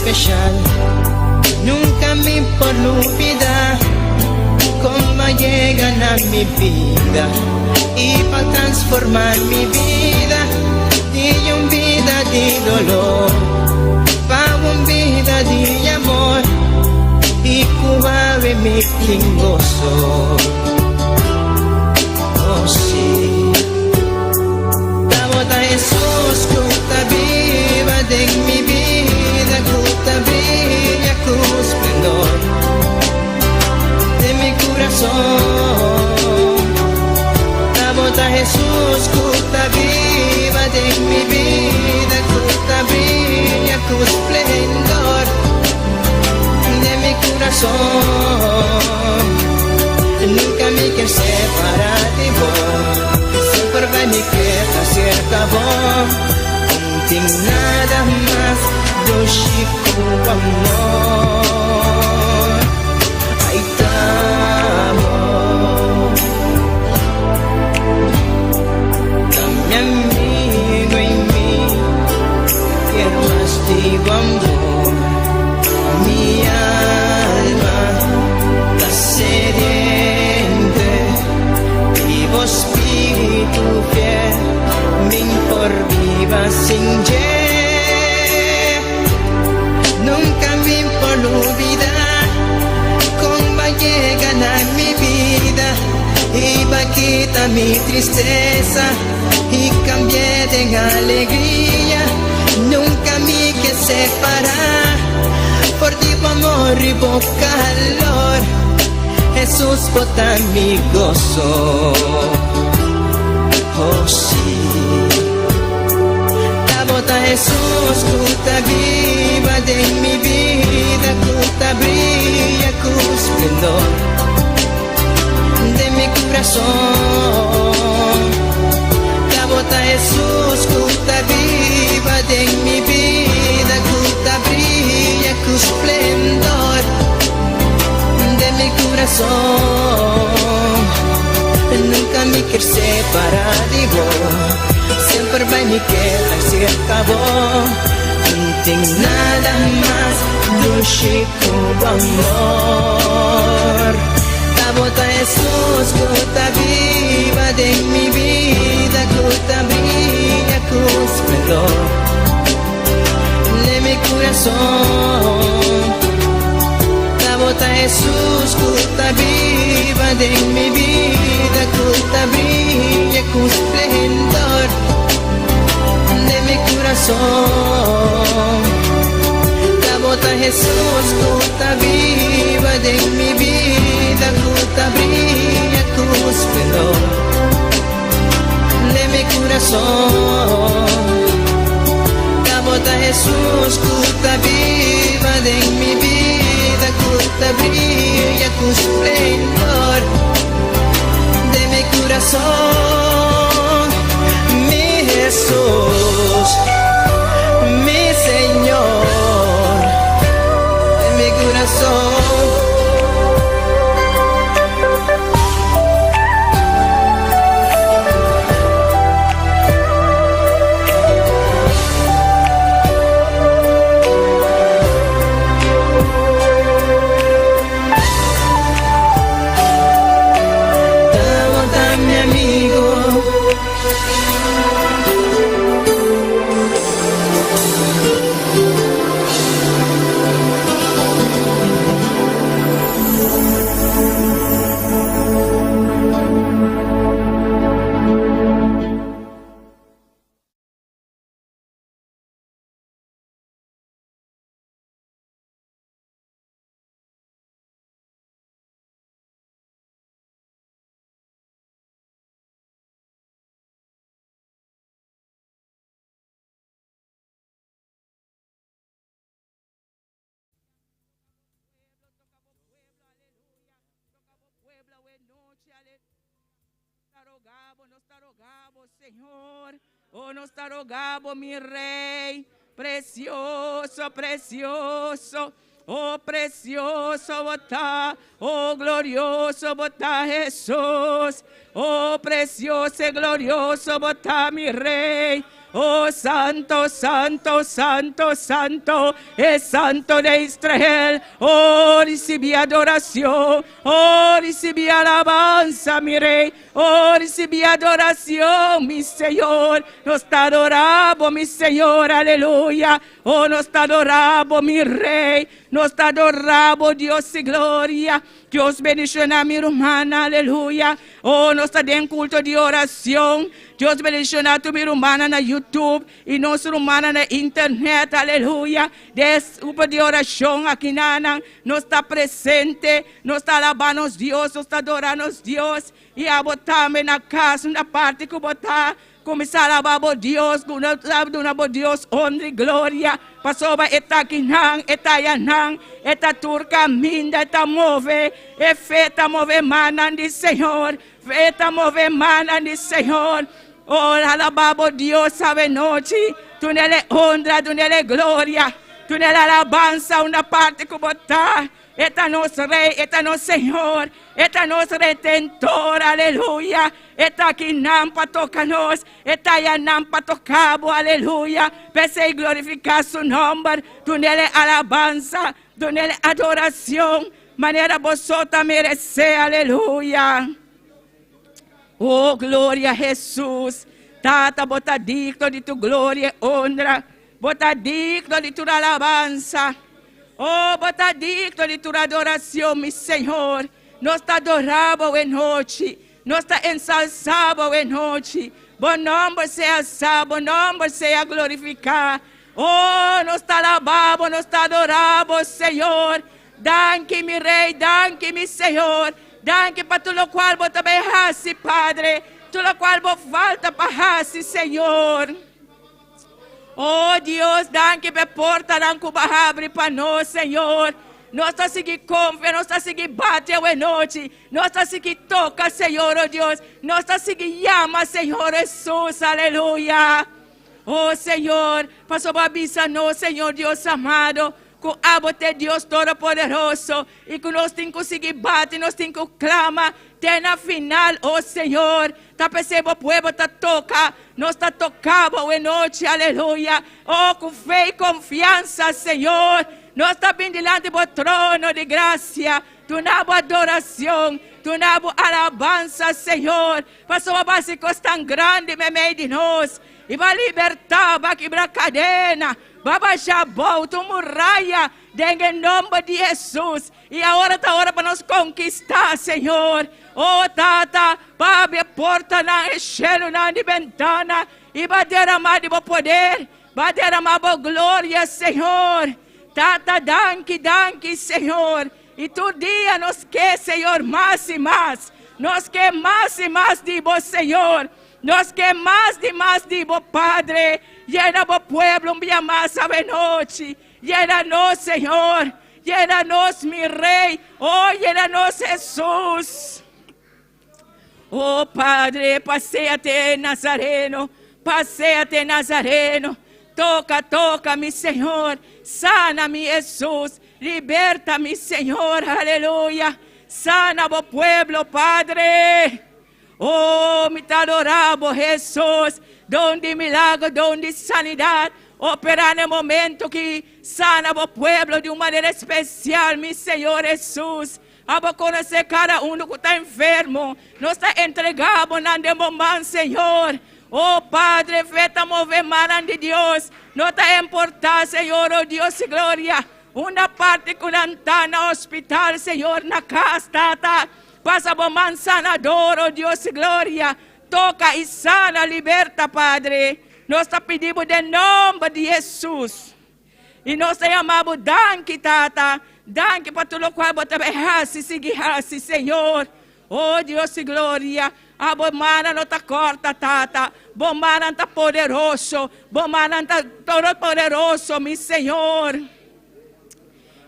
especial. Nunca me olvida cómo llegan a mi vida y para transformar mi vida de una vida de dolor para una vida de amor y cuave mi gozo. Oh sí, a Jesús que está viva de mi vida, que está brilla con esplendor de mi corazón. A Jesús que está viva de mi vida, que está brilla con esplendor de mi corazón. Nunca me quiero separar de vos, siempre va mi queda cerca vos. Contigo nada más do chico amor. Aí estamos, mi amigo en mí, quiero más de amor. Mi alma está sediente, vivo espíritu fiel, me por viva sin nunca me por olvidar cómo llegan a mi vida y va a quitar mi tristeza y cambié de alegría. Nunca me que separar por ti amor y por calor. Jesús bota mi gozo. Oh sí, la bota Jesús que está viva de mi vida, que está brilla con esplendor de mi corazón. La bota Jesús que está viva de mi vida, que está brilla con esplendor de mi corazón. Nunca me quiero separar de vos, siempre va me queda cerca vos. No tengo nada más do chico amor. La bota Jesús que está viva de mi vida, que está brilla con esplendor de mi corazón. La bota Jesús que está viva de mi vida, que está brilla con esplendor de mi corazón. La bota Jesús que está viva de mi vida, que está brilla con esplendor de mi corazón. La bota Jesús que está viva de mi vida, que está brilla con esplendor de mi corazón. Mi Jesús, mi Señor, de mi corazón. Nos te rogamos, Señor, oh, nos te rogamos, mi Rey, precioso, precioso, oh, precioso, está Oh, glorioso bota Jesús. Oh, precioso y glorioso bota mi Rey. Oh, santo, santo, santo, santo, es santo de Israel. Oh, recibí adoración. Oh, recibí alabanza, mi Rey. Oh, recibí adoración, mi Señor. Nos te adoramos, mi Señor, aleluya. Oh, nos te adoramos, mi Rey. Nos te adoramos, Dios y gloria. Dios bendiga a mi hermana, aleluya. Oh, nos te den culto de oración. Dios bendiga a tu mi hermana na YouTube e nossa hermana na internet, aleluia. Desculpa de oração aqui nana, nós está presente, nós está alabando Deus, nós está adorando Deus. E a botar na casa, na parte que botar, começar a alabar Deus, a Deus, honra e glória. Passou para eta kinang, eta yanang, eta turca minda, eta move, e feta move mana de Senhor, feta move mana de Senhor. Oh, alabamos Dios sabe noche. Tú nele honra, tú nele gloria. Tú nele alabanza una parte como está. Esta nos Rey, esta nos Señor. Esta nos Redentor, aleluya. Esta aquí nampa toca-nos. Esta ya nampa tocabo, aleluya. Pese y glorificar su nombre. Tú nele alabanza, tú nele adoración. Manera vosotros merecer, aleluya. Oh, glória a Jesus. Tata, bota digno de tu glória e honra. Bota digno de tua alabança. Oh, bota digno de tua adoração, meu Senhor. Nós te adoramos em noite. Nós te ensalzamos em noite. Bom nome seja salvo, bom nome seja glorificado. Oh, nós te alabamos, nós te adoramos, Senhor. Danke, meu Rei, danke, meu Senhor. Danke para tudo qual você também hace, Padre. Tudo qual você falta para hace, Senhor. Oh, Deus, danke por porta, danke para abrir para nós, Senhor. Nós está seguindo confiança, nós está seguindo bate a noite. Nós está seguindo toca, Senhor, oh Deus. Nós está seguindo llama, Senhor Jesus, aleluia. Oh, Senhor, passou para avisar-nos, Senhor Deus amado. Com a bote Deus Todo-Poderoso e que nós temos que seguir bate, nós temos que clamar até na final, oh Senhor. Tá percebendo o povo tá toca, nós tá tocando em noite, aleluia. Oh, com fé e confiança, Senhor. Nós tá bem diante do trono de graça. Tu nabo adoração, tu nabo alabança, Senhor. Passou a base tão grande no meio de nós. E vai libertar, vai quebrar cadena. Vai baixar volta, muralha, em nome de Jesus. E a hora está hora para nós conquistar, Senhor. Oh, Tata, vai abrir a porta na enchendo na ventana. E vai derramar de poder, vai derramar de glória, Senhor. Tata, danke, Senhor. E tu dia nos quer, Senhor, mais e mais. Nós quer mais e mais de vós, Senhor. Nós quer mais de vós, Padre. Llena o pueblo um dia mais a noite. Llena-nos, Senhor. Llena-nos, meu Rei. Oh, llena-nos, Jesus. Oh, Padre, passeia-te, Nazareno. Passeia-te, Nazareno. Toca, toca, meu Senhor. Sana-me, Jesus. Liberta-me, Senhor. Aleluia. Sana o pueblo, Padre. Oh, me adoramos, Jesus. Donde milagre, donde sanidade. Operar no momento que sana o pueblo de uma maneira especial, meu Senhor Jesus. Abo conhecer cada um que está enfermo. Nós está entregado nesse momento, Senhor. Oh, Padre, feita mover mano de Deus. Não está importar, Senhor, oh Deus e glória. Uma parte que está no hospital, Senhor, na casa, Tata. Passa por man sanador, oh Deus e glória. Toca e sana, liberta, Padre. Nós está pedindo em nome de Jesus. E nós te amamos, danke, Tata. Danke para tudo qual você vai seguir, Senhor. Oh, Deus e glória. A bomana não está corta, Tata. Bomana está poderoso. Bomana está todo poderoso, meu Senhor.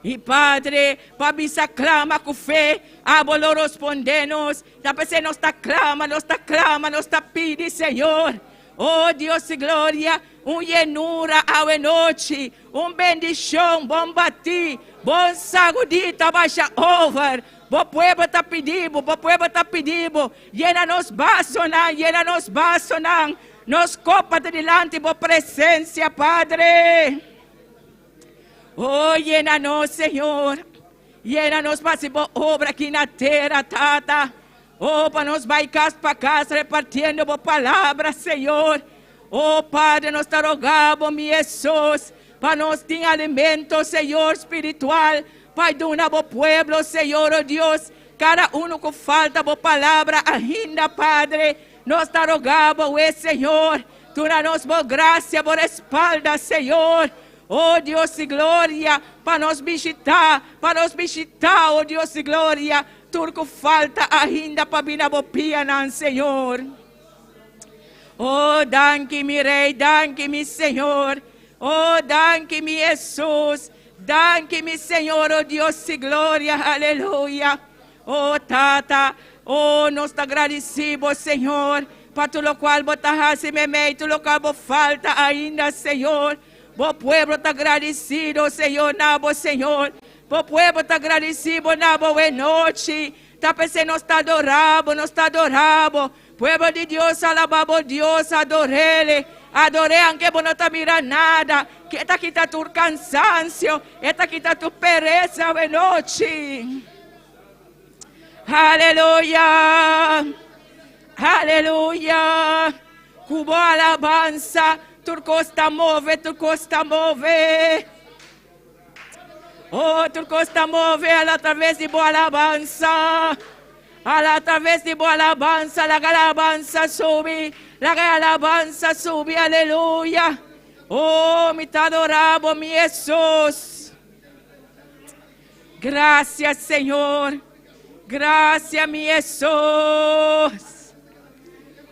E Padre, para mim se clama com fé, abolo respondemos. Da pessoa nós está clama, nós está pedindo, Senhor. Oh, Deus e glória, llenura a noite, bendição, bom bati, bom sagudita, baixa over. Bo pueblo está pedindo, bo pueblo está pedindo. Llena nos vaso nang. Nos copa de delante, bo presencia, Padre. Oh, llena-nos, Senhor. Llena-nos para se obra aqui na terra, Tata. Oh, para nós vai casa para casa, repartindo a palavra, Senhor. Oh, Padre, nós te rogamos, meu Jesus, para nós ter alimento, Senhor, espiritual. Pai, dona o pueblo, Senhor, oh Deus. Cada que falta a palavra ainda, Padre. Nós te rogamos, Senhor. Tu nos boa graça, boa espalda, Senhor. Oh Deus de glória, para nos visitar, oh Deus de glória. Tudo que falta ainda para vir na bopia, Senhor. Oh, danke, meu Rei, danke, meu Senhor. Oh, danke, meu Jesus. Danke, meu Senhor, oh Deus de glória, aleluia. Oh, Tata, oh, nós te agradecemos, Senhor, para tudo o qual botaste me tudo o qual falta ainda, Senhor. O pueblo está agradecido, Senhor, nabo, Senhor. O pueblo está agradecido, nabo, boa noite. Está pensando, nós está adorando. Pueblo de Deus, alabamos Deus, adorele. Adorei, aunque não está mirando nada. Que está aqui tu cansancio, está aqui tu pereza, boa noite. Aleluia. Aleluia. Cubo alabanza. Tu costa move. Oh, tu costa move a través de boa alabanza. A través de boa alabanza, la alabanza sube. La alabanza sube, aleluya. Oh, me te adoramos, mi Jesús. Gracias, Señor. Gracias, mi Jesús.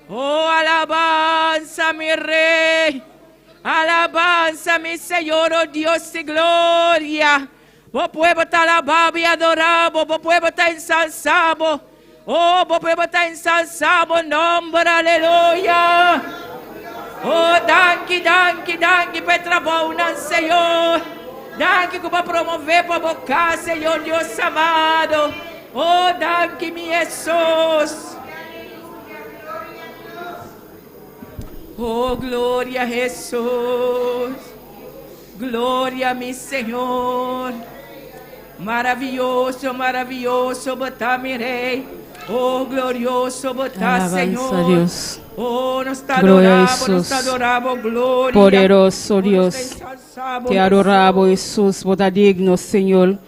Oh, alabanza, mi Rey. Alabanza, mi Señor, oh Dios de gloria. Vos pueblo está alabado y adorado. Vos pueblo está ensalzado. Oh, vos pueblo está ensalzado. Nombre, aleluya. Oh, danke para trabalhar, Senhor. Danke para promover para boca, Senhor Deus amado. Oh, danke, mi Jesus. Oh, glória a Jesus. Glória, meu Senhor. Maravilhoso, maravilhoso, botar mi Rei. Oh, glorioso, botar, Senhor. Dios. Oh, nos Gloria a adoramos, Jesús. gloria. Poderoso Oh, Dios. ensalzamos, Te adoramos, Jesús. Bota digno, Señor.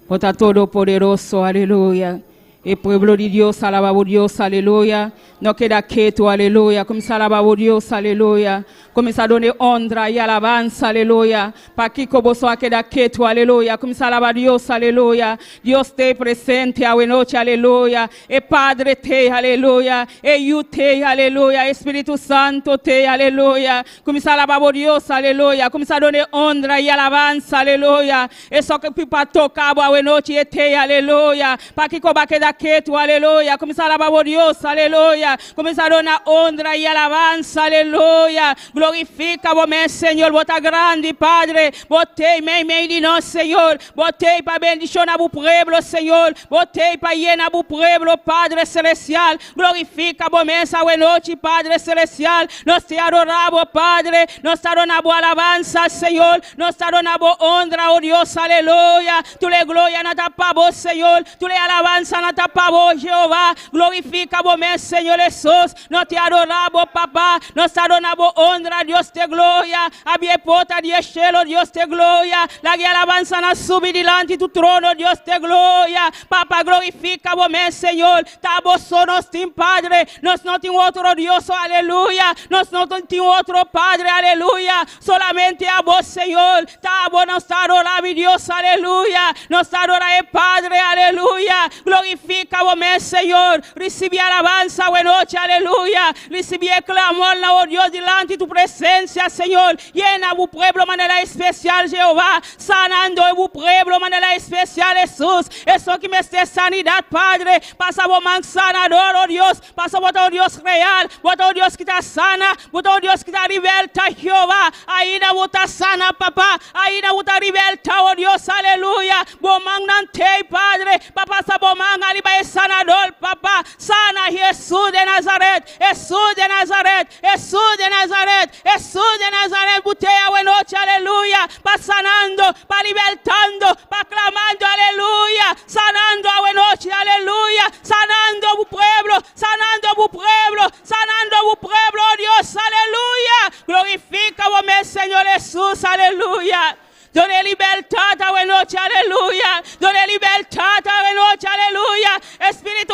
Bota todo poderoso. Aleluya. El pueblo de Dios, alabamos Dios, aleluya. No queda quieto, aleluya. Comienza a alabar Dios, aleluya. Comienza a dar honra y alabanza, aleluya. Para que como a quedar quieto, aleluya. Comienza a alabar Dios, aleluya. Dios te presente a noche, aleluya. El Padre te, aleluya. El Hijo te, aleluya. Espíritu Santo te, aleluya. Comienza a alabar Dios, aleluya. Comienza a dar honra y alabanza, aleluya. Eso que pipa toca a noche te, aleluya. Para que como quedar quieto, aleluya. Comienza a alabar Dios, aleluya. Comienza a dar honra y alabanza, aleluya. Glorifica vos, Señor, vos está grande, Padre. Botei meio de nós, Senhor. Botei para bendicionar o pueblo, Senhor. Botei para llenar o pueblo, Padre celestial. Glorifica vos, essa noite, Padre celestial. Nós te adoramos, Padre. Nós te adoramos alabanza, Senhor. Nós te adoramos honra, oh Dios, aleluya. Tu le gloria na tapa vos, Senhor. Tu le alabanza na tapa vos, Jehová. Glorifica vos, Senhor Jesus. Nós te adoramos, papá. Nós te adoramos honra, Dios te gloria. Abie porta de cielo, Dios te gloria. La alabanza na sube delante tu trono, Dios te gloria. Papá, glorifica vos, Senhor. Tá vos sonos tim, Padre. Nós não tem outro Dios, aleluia. Nós não tem outro Padre, aleluia. Solamente a vos, Senhor. Tá vos, nós te adoramos, Dios, aleluia. Nós te adoramos, Padre, aleluia. Glorifica vos, Senhor. Recibe alabanza, buena noche, aleluya. Recibí el clamor, oh Dios, delante de tu presencia, Señor. Llena tu pueblo de manera especial, Jehová. Sanando tu pueblo de manera especial. celestial, Jesús. Eso que me esté sanidad, Padre. Pasa por man sanador, oh Dios. Pasa por todo Dios real. Por todo Dios que está sana. Por todo Dios que está liberta, Jehová. Ahí na está sana, papá. Ahí na está liberta, oh Dios, aleluya. Por man nante, Padre. Papá, sa por man aliba es sanador, papá. Sana Jesús de Nazaret. Jesús de Nazaret. Jesús de Nazaret. Jesús de Nazaret. Butea buena noche, aleluya. Pa sanando, pa libertando, pa clamando, aleluya. Sanando a buena noche, aleluya. Sanando a tu pueblo, sanando a tu pueblo, sanando a tu pueblo, oh Dios, aleluya. Glorifica vos, Señor Jesús, aleluya. Done libertad a buena noche, aleluya. Done libertad a buena noche, aleluya. Espíritu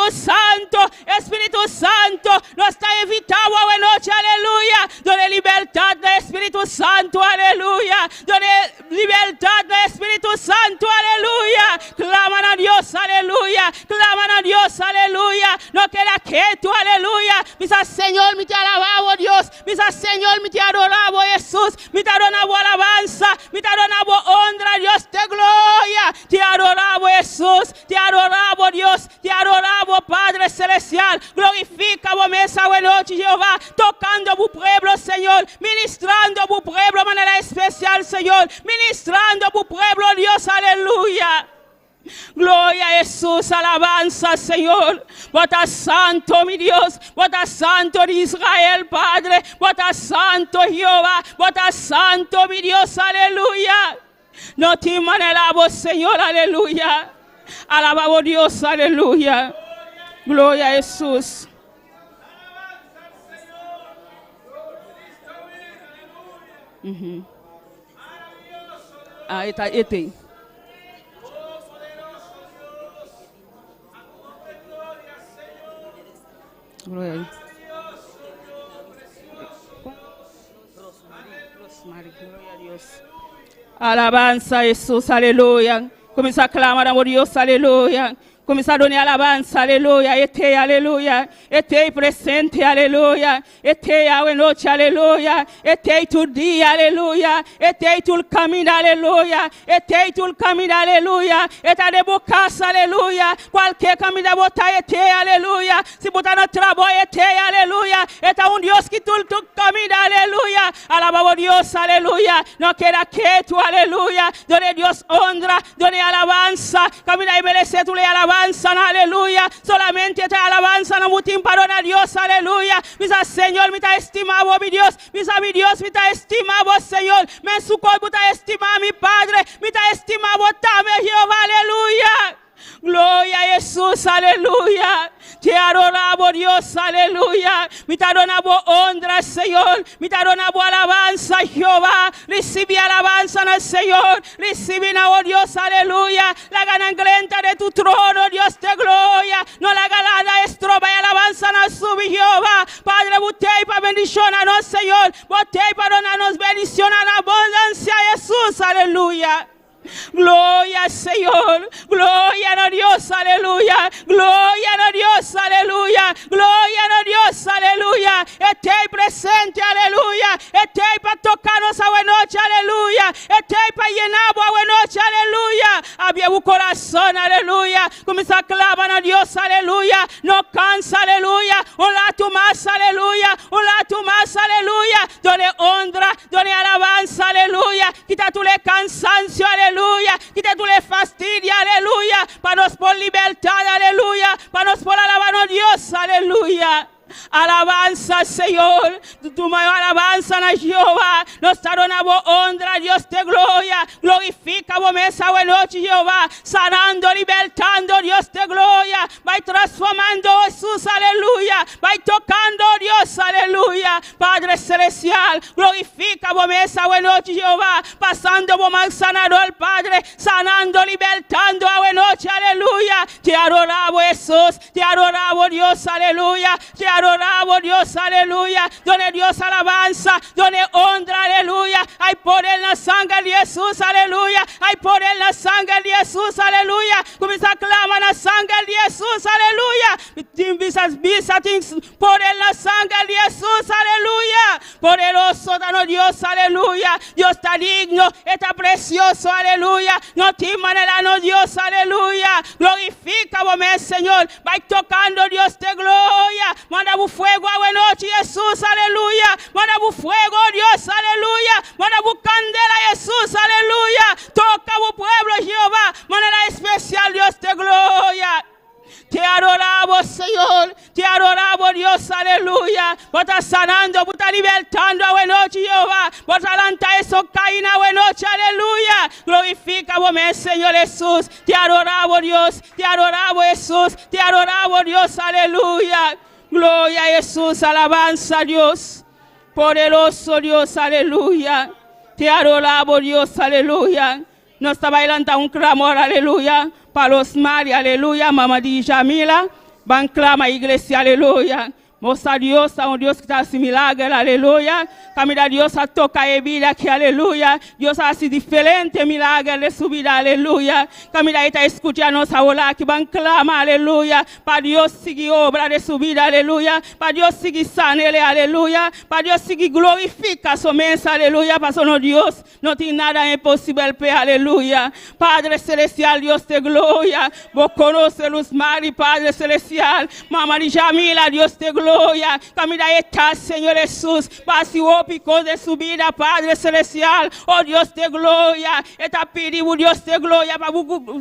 Santo, nos está invitado a buena noche, aleluya. Done libertad del Espíritu Santo, aleluya. Done libertad del Espíritu Santo, aleluya. Claman a Dios, aleluya. Claman a Dios, aleluya. No queda quieto, aleluya. Misa Señor, mi te alabamos, Dios. Misa Señor, mi te adoramos, Jesús. Mi te adoramos alabanza, mi te adoramos honra, Dios te gloria. Te adoramos, Jesús. Te adoramos, Dios. Te adoramos, Padre Celestial. Glorifica vos mesa buena noche, Jehová. Tocando a tu pueblo, Señor. Ministrando a tu pueblo de manera especial, Señor. Ministrando a tu pueblo, Dios, aleluya. Gloria a Jesús, alabanza, Señor. Vota santo, mi Dios. Vota santo de Israel, Padre. Vota santo, Jehová. Vota santo, mi Dios, aleluya. No te manelamos, Señor, aleluya. Alabamos Dios, aleluya. Gloria a Jesús. Ahí está, este. Gloria a Dios. Alabanza a Jesús, aleluya. Comienza a clamar a Dios, aleluya. Comienza a dar alabanza, aleluya. Este, aleluya. Este presente, aleluya. Este a noche, aleluya. Este tu día, aleluya. Este tu camino, aleluya. Este tu camino, aleluya. Esta de casa, aleluya. Cualquier camino de botar, este, aleluya. Si botar no trabajo, este, aleluya. Esta un Dios que tu camino, aleluya. Alabamos Dios, aleluya. No queda quieto, aleluya. Donde Dios honra, donde alabanza. Camina y merece tu le alabanza. Aleluya, solamente te alabanza, no mutim parona Dios, aleluya. Misa Señor, mi te estimamos, mi Dios, misa mi Dios, mi te estimamos, Señor. Me sucorbo, te estimamos, mi Padre, mi te estimamos, también Jehová, aleluya. Gloria a Jesús, aleluya. Te adoramos, Dios, aleluya. Me te adoramos honra, Señor. Me te adoramos alabanza, Jehová. Recibe alabanza en el Señor. Recibe, oh Dios, aleluya. La ganancia de tu trono, Dios de gloria. No la galada estroba y alabanza en su Jehová. Padre, botei para bendición a nos, Señor. Botei para donarnos bendición en abundancia, Jesús, aleluya. Gloria al Señor, gloria a Dios, aleluya, gloria a Dios, aleluya, gloria a Dios, aleluya. Estoy presente, aleluya. Estoy para tocarnos a buena noche, aleluya. Estoy para llenar a buena noche, aleluya. Había un corazón, aleluya. Comienza a clamar a Dios, aleluya. No cansa, aleluya. Un lato más, aleluya. Un lato más, aleluya. Donde honra, donde alabanza, aleluya. Quita tu le cansancio, aleluya. Quita tu le fastidio, aleluya. Para nos por libertad, aleluya. Para nos por alabar a Dios, aleluya. Alabanza, Señor, tu mayor alabanza na Jehová. Nos adoramos honra, Dios de gloria. Glorifica vos mesa buena noche, Jehová. Sanando, libertando, Dios de gloria. Va transformando, Jesús, aleluya. Va tocando, Dios, aleluya. Padre celestial, glorifica vos mesa buena noche, Jehová. Pasando vos mal sanador, Padre. Sanando, libertando a buena noche, aleluya. Te adoramos, Jesús. Te adoramos, Dios, aleluya. Te adoramos, adoramos, Dios, aleluya. Donde Dios alabanza, donde honra, aleluya. Hay poder en la sangre de Jesús, aleluya. Hay poder en la sangre de Jesús, aleluya. Comienza a clamar la sangre de Jesús, aleluya. Visa poder en la sangre de Jesús, aleluya. Poderoso danos Dios, aleluya. Dios está digno, está precioso, aleluya. No te manera, no Dios, aleluya. Glorifica vos, Señor. Va tocando Dios de gloria. Manda bu fuego a noche, Jesús, aleluya. Manda bu fuego, Dios, aleluya. Manda bu candela, Jesús, aleluya. Toca bu pueblo, Jehová. Manera especial, Dios de gloria. Te adoramos, Señor. Te adoramos, Dios, aleluya. Vos estás sanando, vos estás libertando a noche, Jehová. Vos estás lanzando eso caína a noche, aleluya. Glorifica vos, Señor Jesús. Te adoramos, Dios. Te adoramos, Jesús. Te adoramos, Dios, aleluya. Gloria a Jesús, alabanza a Dios. Poderoso Dios, aleluya. Te adoramos, Dios, aleluya. Nos está bailando un clamor, aleluya. Para los María, aleluya. Mamá di Jamila. Van clama, iglesia, aleluya. Mostra Dios a un Dios que está sin milagre, aleluya. Camina Dios a tocar a vida aquí, aleluya. Dios hace diferente milagre de su vida, aleluya. Camina está escuchando a orar que van clama, aleluya. Para Dios sigue obra de su vida, aleluya. Para Dios sigue sanele, aleluya. Para Dios sigue glorifica su mesa, aleluya. Para su Dios no tiene nada imposible, aleluya. Padre celestial, Dios de gloria. Vos conoces los mares, Padre celestial. Mamá de Jamila, Dios de gloria. Camina está, Señor Jesús. Pasiópico de su vida, Padre celestial. Oh Dios de gloria. Está pidiendo Dios de gloria. Para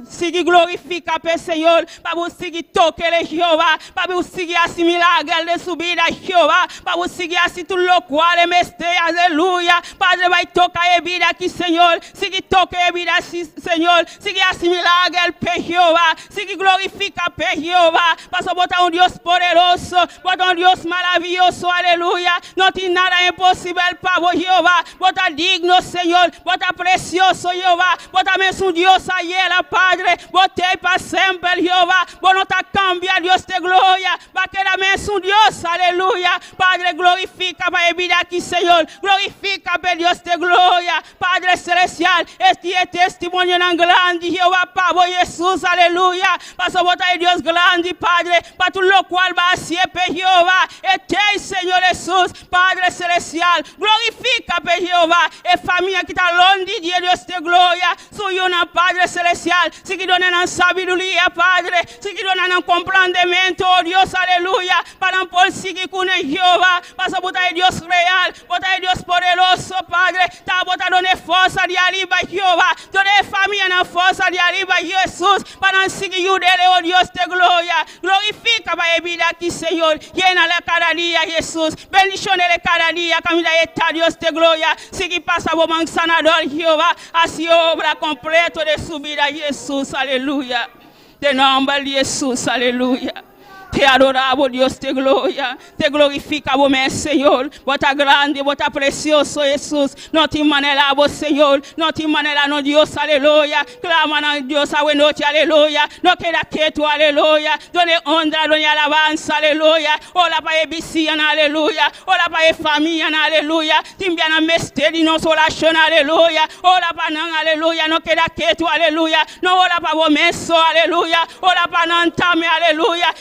seguir glorificar, Señor. Para seguir tocar, Jehová. Para seguir así milagre de su vida, Jehová. Para seguir así tu lo cual me esté, aleluya. Padre, va a tocar vida aquí, Señor. Sigue tocar vida así, Señor. Sigue así milagre, Jehová. Sigue glorificar, Jehová. Para botar un Dios poderoso. Botar un Dios maravilloso, aleluya. No tiene nada imposible para vos, Jehová. Vos estás digno, Señor. Vos estás precioso, Jehová. Vos estás un Dios ayer, Padre. Vos estás para siempre, Jehová. Vos no te cambias, Dios de gloria. Va a quedarme un Dios, aleluya. Padre, glorifica para mi vida aquí, Señor. Glorifica para Dios de gloria. Padre celestial, este es testimonio tan grande, Jehová, para vos, Jesús, aleluya. Para vos estás Dios grande, Padre. Para tu lo cual va a siempre, Jehová. Este Señor Jesús, Padre celestial, glorifica pe Jehová. Es familia que está longe de Dios de gloria. Soy una Padre celestial. Si que donan sabiduría, Padre. Si que donan comprendimiento, oh Dios, aleluya. Para por seguir con Jehová. Para botar Dios real, botar Dios poderoso, Padre. Ta botar donde fuerza de arriba, Jehová. Donde familia na fuerza de arriba, Jesús. Para seguir oh Dios de gloria. Glorifica para vida aquí, Señor. Llénale cada día, Jesús. Bendiciones cada día. Camina está Dios de gloria. Sigue pasa vos sanador, Jehová. Así obra completa de su vida, Jesús. Aleluya. De nombre de Jesús. Aleluya. Te adoramos, Dios de gloria. Te glorificamos, Señor. Vos estás grande, vos estás precioso, Jesús. No te manelamos, Señor. No te manelamos, Dios, aleluya. Claman a Dios a buena noche, aleluya. No queda quieto, aleluya. Donde honra, donde alabanza, aleluya. Hola para el vecino, aleluya. Hola para el familia, aleluya. Timbiana mesteri, no oración, aleluya. Hola para nan, aleluya. No queda quieto, aleluya. No hola para vos, meso, aleluya. Hola para nantame, aleluya.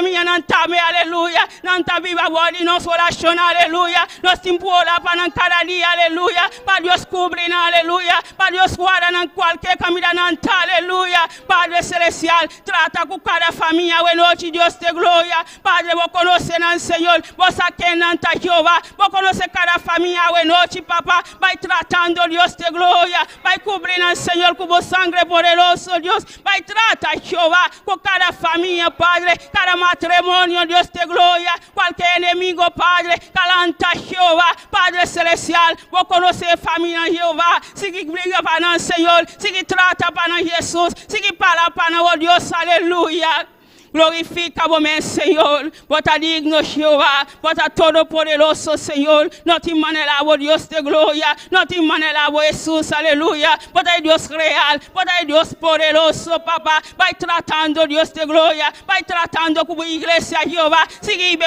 Familia nantame, aleluya. Nanta viva body, nos oración, aleluya. Nos timpola para cada día, aleluya. Para Dios cubrir, aleluya. Para Dios guardar en cualquier camino, aleluya. Padre celestial, trata con cada familia, bueno, Dios de gloria. Padre, vos conoces al Señor. Vos saquen nanta Jehová. Vos conoces cada familia, bueno, papá. Vai tratando Dios de gloria. Vai cubrir al Señor con vos sangre poderoso, Dios. Vai trata Jehová con cada familia, Padre. Cada matrimonio, Dios de gloria, cualquier enemigo, Padre, calanta Jehová, Padre celestial, vos conoces familia Jehová, sigue briga para el Señor, sigue trata para Jesús, sigue para oh Dios, aleluya. Glorifica vos, Señor. Vota digno, Jehová. Vota todopoderoso, Señor. No te manera, Dios de gloria. No te manera, Jesús, aleluya. Vota Dios real. Vota Dios poderoso, papá. Vai tratando, Dios de gloria. Vai tratando con iglesia, Jehová. Sigue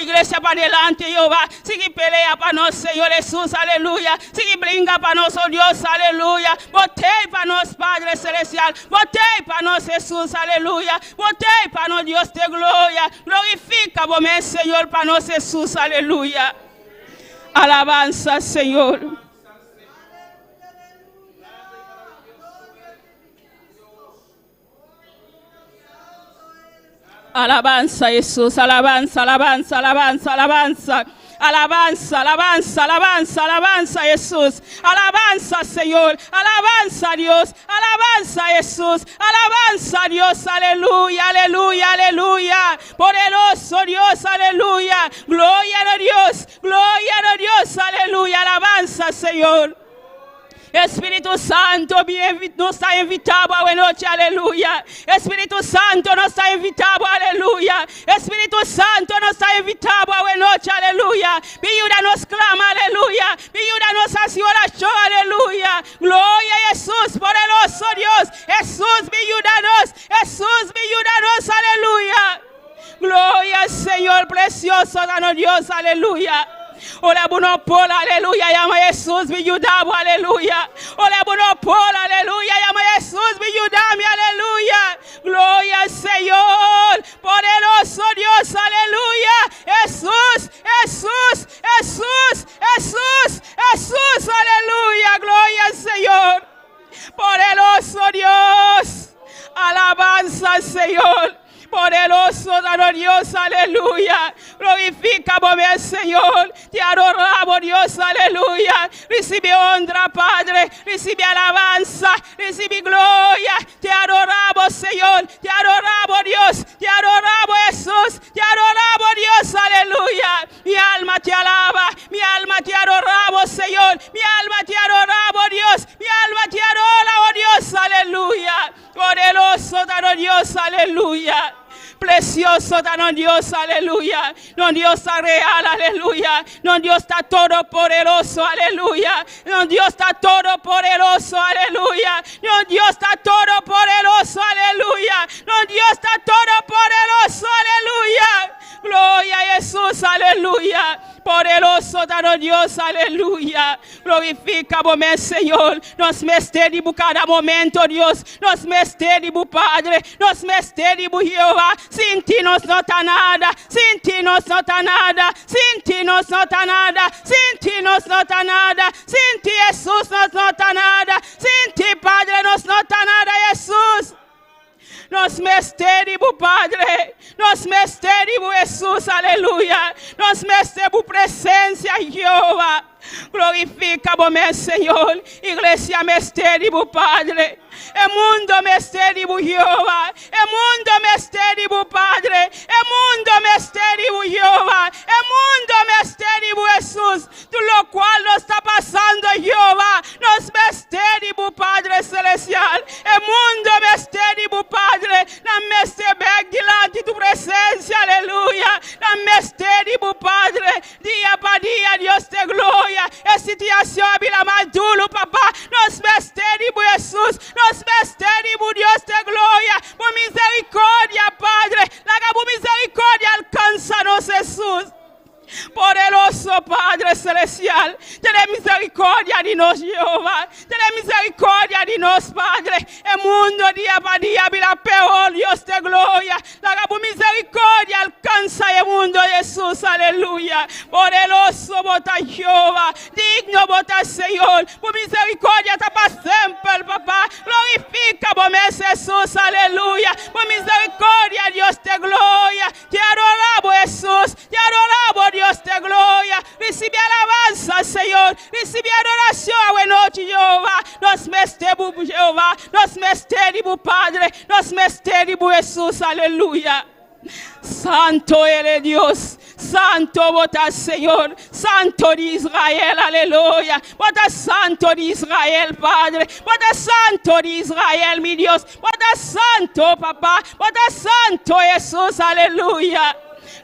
iglesia para adelante, Jehová. Sigue pelea para nosotros, Señor Jesús, aleluya. Sigue brinca para nosotros, Dios, aleluya. Votei para nosotros, Padre Celestial. Votei para nosotros, Jesús, aleluya. Votei para nosotros, Dios de gloria. Glorifica vos, Señor, para nosotros, Jesús, aleluya. Alabanza, Señor. Alabanza, Jesús, alabanza, alabanza, alabanza, alabanza. Alabanza, alabanza, alabanza, alabanza, Jesús. Alabanza, Señor. Alabanza, Dios. Alabanza, Jesús. Alabanza, Dios. Aleluya, aleluya, aleluya. Poderoso Dios, aleluya. Gloria a Dios. Gloria a Dios, aleluya. Alabanza, Señor. Espíritu Santo nos está invitado a noche, aleluya. Espíritu Santo nos está invitado, aleluya. Espíritu Santo nos está invitado a noche, aleluya. Mi ayuda nos clama, aleluya. Mi ayuda nos hace oración, aleluya. Gloria a Jesús, poderoso Dios. Jesús, mi ayúdanos. Jesús, mi ayúdanos, aleluya. Gloria al Señor, precioso, dano Dios, aleluya. Ola monopol, aleluya, llama Jesús, mi ayudamos, aleluya. Ola monopol, aleluya, llama Jesús, mi ayudame, aleluya. Gloria al Señor, poderoso Dios, aleluya. Jesús, Jesús, Jesús, Jesús, Jesús, aleluya. Gloria al Señor, poderoso Dios. Alabanza al Señor. Poderoso dano Dios, aleluya. Glorifica vos, Señor. Te adoramos, Dios, aleluya. Recibe honra, Padre. Recibe alabanza. Recibe gloria. Te adoramos, Señor. Te adoramos, Dios. Te adoramos, Jesús. Te adoramos, Dios, aleluya. Mi alma te alaba. Mi alma te adoramos, Señor. Mi alma te adoramos, Dios. Mi alma te adora, oh Dios, aleluya. Poderoso dano Dios, aleluya. Precioso dano Dios, aleluya. No Dios está real, aleluya. No Dios está todopoderoso, aleluya. No Dios está todopoderoso, aleluya. No Dios está todopoderoso, aleluya. No Dios está todopoderoso, aleluya. Gloria a Jesús, aleluya. Poderoso dano Dios, aleluya. Glorifica vos, Señor. Nos mestede cada momento, Dios. Nos mestede, Padre. Nos mestede, Jehová. Sin ti nos nota nada. Sin ti nos nota nada. Sin ti nos nota nada. Sin ti nos nota nada. Sin ti Jesús nos nota nada. Sin ti, Padre, nos nota nada, Jesús. Nos mestede, Padre. Nos mestede, Jesús, aleluya. Nos mestede, presencia, Jehová. Glorifica vos, Señor. Iglesia mestede, Padre. El mundo mestede, Jehová. El mundo mestede, Padre. El mundo mestede, Jehová. El mundo mestede, Jesús. Tú lo cual nos está pasando, Jehová. Nos mestede, Padre celestial. El mundo mestede, Padre. La mestede delante de tu presencia, aleluya. La mestede, Padre. Día para día, Dios de gloria. Es situación habila maduro, papá. Nos mestede, Jesús. Nos mestede, Dios de gloria. Por misericordia, Padre. La misericordia alcánzanos, Jesús. Poderoso Padre celestial, ten misericordia de nos, Jehová. Ten misericordia de nos, Padre. El mundo día para día la peor, Dios de gloria. La misericordia alcanza el mundo, Jesús, aleluya. Poderoso vota Jehová, digno vota Señor. Por misericordia está para siempre, papá. Glorifica vos, Jesús, aleluya. Por misericordia, Dios de gloria. Te adoramos, Jesús. Te adoramos, Dios de gloria. Recibe alabanza, Señor. Recibe adoración a buena noche, Jehová. Nos mestemos, Jehová. Nos mestemos, Padre. Nos mestemos, Jesús, aleluya. Santo eres Dios. Santo vota Señor, Santo de Israel, aleluya. Vota Santo de Israel, Padre. Vota Santo de Israel, mi Dios. Vota Santo, papá. Vota Santo Jesús, aleluya.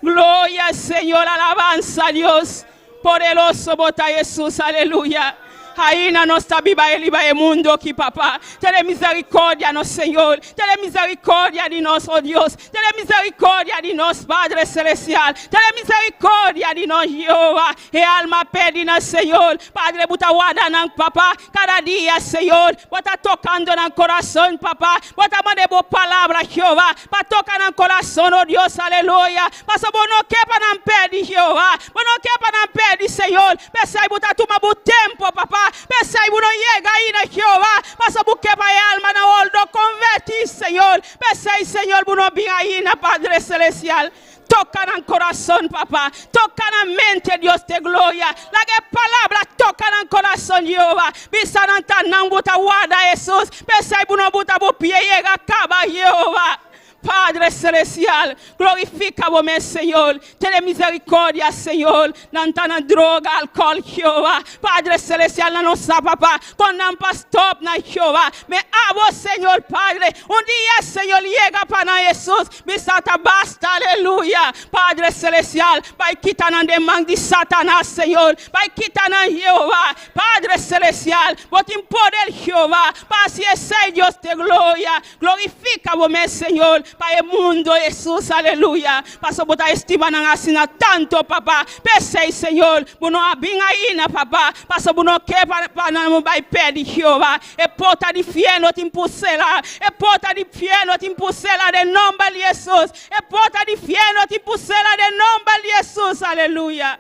Gloria, Señor, alabanza a Dios. Poderoso vota Jesús, aleluya. Aina nuestra viva el mundo aquí, papá. Ten misericordia, no Señor. Ten misericordia de nosotros, Dios. Ten misericordia de nosotros, Padre Celestial. Ten misericordia de nosotros, Jehová. E alma pedina, Señor. Padre, buta guardando, papá. Cada día, Señor. Bota tocando en el corazón, papá. Bota mande boa palavra, Jehová. Para tocar en el corazón, oh Dios, aleluya. Pasa vos no quepa en pede, Jehová. Vos no quepa en pede, Señor. Pensai, buta tu mabu tempo, papá. Pensei, não chega aí na Jeová, passa porque vai alma na hora do convertir, Senhor. Pensei, Senhor, não bem aí na Padre Celestial. Toca no coração, papá. Toca na mente, Deus te glória. La que palavra toca no coração, Jeová. Bisa não buta guarda, Jesus. Pensei, não buta bo pie, chega, acaba, Jeová. Padre Celestial, glorifica-me, Senhor. Ten misericórdia, Senhor. Não tá na droga, álcool, Jeová. Padre Celestial, não nossa papá. Quando não stop na Jeová. Me amo, Senhor, Padre. Dia, Senhor, chega para Jesus. Me sata basta, aleluia. Padre Celestial, vai quitar na demanda de Satanás, Senhor. Vai quitar na Jeová. Padre Celestial, bota em poder, Jeová. Paciência, Deus te glória. Glorifica-me, Senhor. Para o mundo, Jesus, aleluia. Passo botar estima na assina tanto, papá. Pensei, Senhor, não abinha aí, papá. Passo não quer para não vai pedir, Jeová. E porta de fieno te impulsela. E porta de fieno te impulsela de nome de Jesus. E porta de fieno te impulsela de nome de Jesus, aleluia.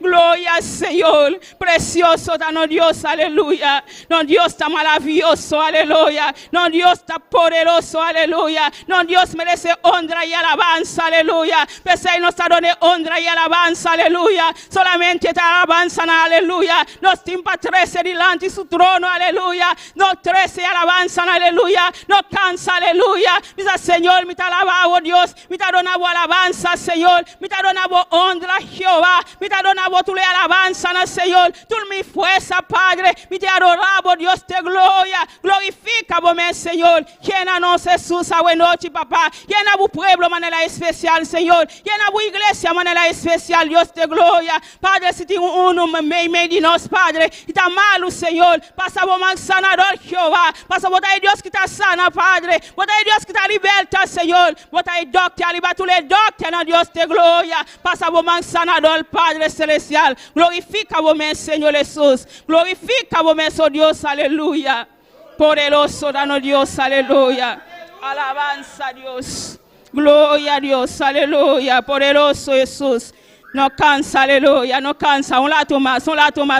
Gloria, Señor, precioso está no Dios, aleluya. No Dios está maravilloso, aleluya. No Dios está poderoso, aleluya. No Dios merece honra y alabanza, aleluya. Pese a no está donde honra y alabanza, aleluya. Solamente te alabanzan, aleluya. Nos timpa 13 delante de su trono, aleluya. No 13 alabanzan, aleluya. No cansa, aleluya. Misa, Señor, me te alabado, Dios. Me te donado alabanza, Señor. Me te donado honra, Jehová. Me te donado tu alabanza, Señor. Tu mi fuerza, Padre. Me te adorado, Dios, te gloria. Glorifica-me, Señor. Llena-nos, Jesús, a noche, papá. Llena tu pueblo de manera especial, Señor. Llena tu iglesia de manera especial, Dios, te gloria. Padre, si tem meio de nós, Padre, e está malo, Senhor. Passa o mais sanador, Jeová. Passa botar aí Deus que está sana, Padre. Botar aí Deus que está liberta, Senhor. Botar aí doctor, liberta tu doctor, não, Deus, te gloria. Passa o mais sanador, Padre Celestial. Glorifica-me, Senhor Jesus. Glorifica-me, oh Deus, aleluia. Poderoso, dano Deus, aleluia. Alabanza a Dios. Gloria a Dios, aleluya. Poderoso Jesús. No cansa, aleluya, no cansa. Un lato más,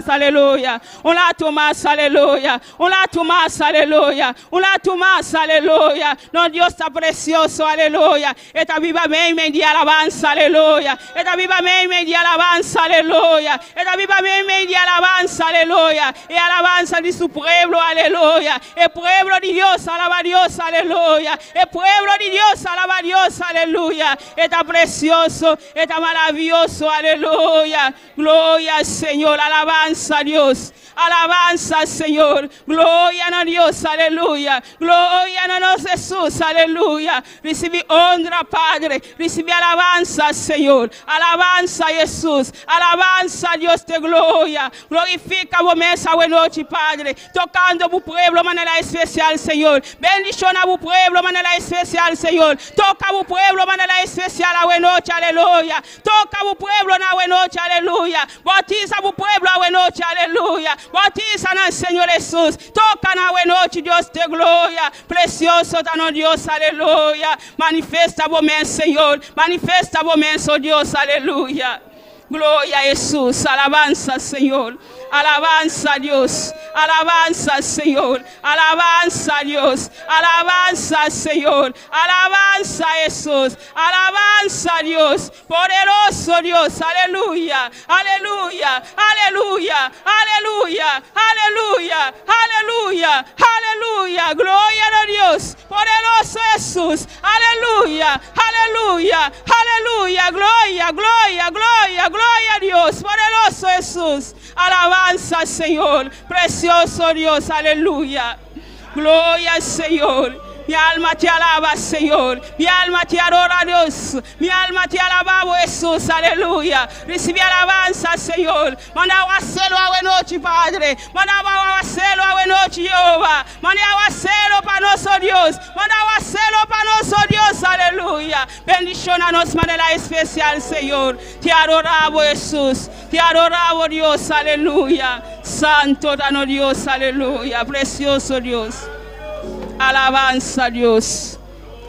aleluya. Un lato más, aleluya. Un lato más, aleluya. Un lato más, aleluya. No, Dios está precioso, aleluya. Esta viva me di alabanza, aleluya. Esta viva me di alabanza, aleluya. Esta viva me di alabanza, aleluya. Y alabanza de su pueblo, aleluya. El pueblo de Dios, alaba a Dios, aleluya. El pueblo de Dios, alaba a Dios, aleluya. Está precioso, está maravilloso. Aleluya, gloria al Señor, alabanza a Dios, alabanza al Señor, gloria a Dios, aleluya, gloria a Dios Jesús, aleluya. Recibe honra, Padre, recibe alabanza, Señor, alabanza a Jesús, alabanza a Dios de gloria. Glorifica a esa buena noche, Padre, tocando a tu pueblo de manera especial, Señor. Bendición a tu pueblo de manera especial, Señor. Toca a tu pueblo de manera especial, a buena noche, aleluya. Toca a tu pueblo na buena noche, aleluya. Bautiza a tu pueblo a buena noche, aleluya. Bautiza al Señor Jesús. Toca na buena noche, Dios de gloria. Precioso está Dios, aleluya. Manifesta vos, Señor. Manifesta vos, oh Dios, aleluya. Gloria a Jesús, alabanza, Señor. Alabanza a Dios, alabanza al Señor, alabanza a Dios, alabanza al Señor, alabanza a Jesús, alabanza a Dios, poderoso Dios, aleluya, aleluya, aleluya, aleluya, aleluya, aleluya, aleluya, gloria a Dios, poderoso poderoso Jesús. Aleluya, aleluya, aleluya. Gloria, gloria, gloria, gloria a Dios. Poderoso Jesús. Alabanza al Señor. Precioso Dios. Aleluya. Gloria al Señor. Mi alma te alaba, Señor. Mi alma te adora, Dios. Mi alma te alaba, Jesús. Aleluya. Recibe alabanza, Señor. Manda aguacero a noche, Padre. Manda aguacero a noche, Jehová. Manda aguacero para nosotros, Dios. Manda aguacero para nosotros, Dios. Aleluya. Bendición a nos manera especial, Señor. Te adoramos, Jesús. Te adoramos, Dios. Aleluya. Santo, danos Dios. Aleluya. Precioso Dios. Alabanza a Dios.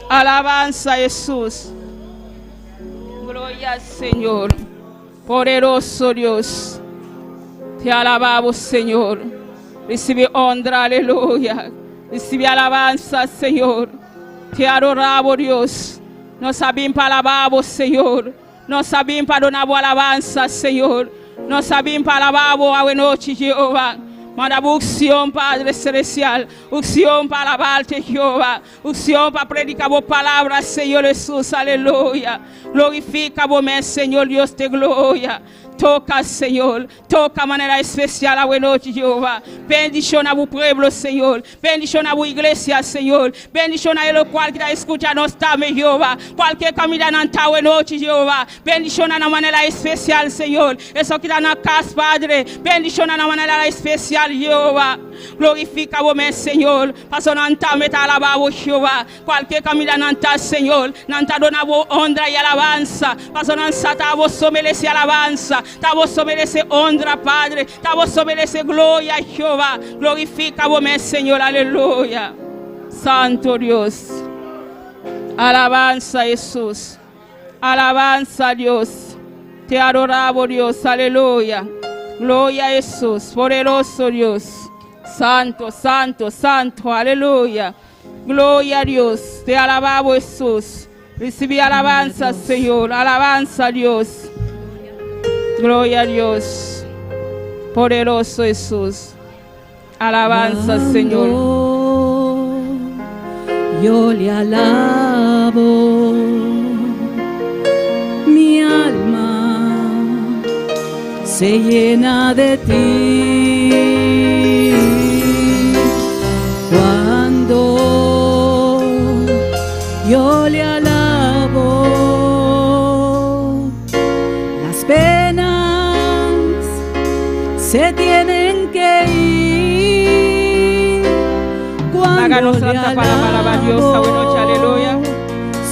Alabanza a Jesús. Gloria al Señor. Poderoso Dios. Te alabamos, Señor. Recibe honra, aleluya. Recibe alabanza, Señor. Te adoramos, Dios. Nos sabemos para alabamos, Señor. Nos sabemos para donar alabanza, Señor. Nos sabemos para alabamos a noche, Jehová. Manda unción, Padre Celestial, unción para alabarte, Jehová, unción para predicar vos palabras, Señor Jesús, aleluya. Glorifica vos, Señor Dios de gloria. Toca, Señor, toca de manera especial a buena noche, Jehová. Bendición a tu pueblo, Señor. Bendición a tu iglesia, Señor. Bendición a lo cual que escucha nos tame, Jehová. Cualquier camino en esta buena noche, Jehová. Bendición a una manera especial, Señor. Eso que da en la casa, Padre. Bendición a una manera especial, Jehová. Glorifica vos, Señor. Paso no me te alabamos, Jehová. Cualquier camino en esta, Señor. Nanta dona vos honra y alabanza. Paso no sata vos merece alabanza. Ta vos merece honra, Padre. Ta vos merece gloria, Jehová. Glorifica vos, Señor. Aleluya. Santo Dios. Alabanza, Jesús. Alabanza, Dios. Te adoramos, Dios. Aleluya. Gloria a Jesús. Poderoso Dios. Santo, santo, santo. Aleluya. Gloria a Dios. Te alabamos, Jesús. Recibí alabanza, Señor. Alabanza a Dios. Gloria a Dios. Poderoso Jesús. Alabanza, Señor. Yo le alabo. Mi alma se llena de ti. Cuando yo le alabo, las penas se tienen que ir. Cuando le alabo, aleluya.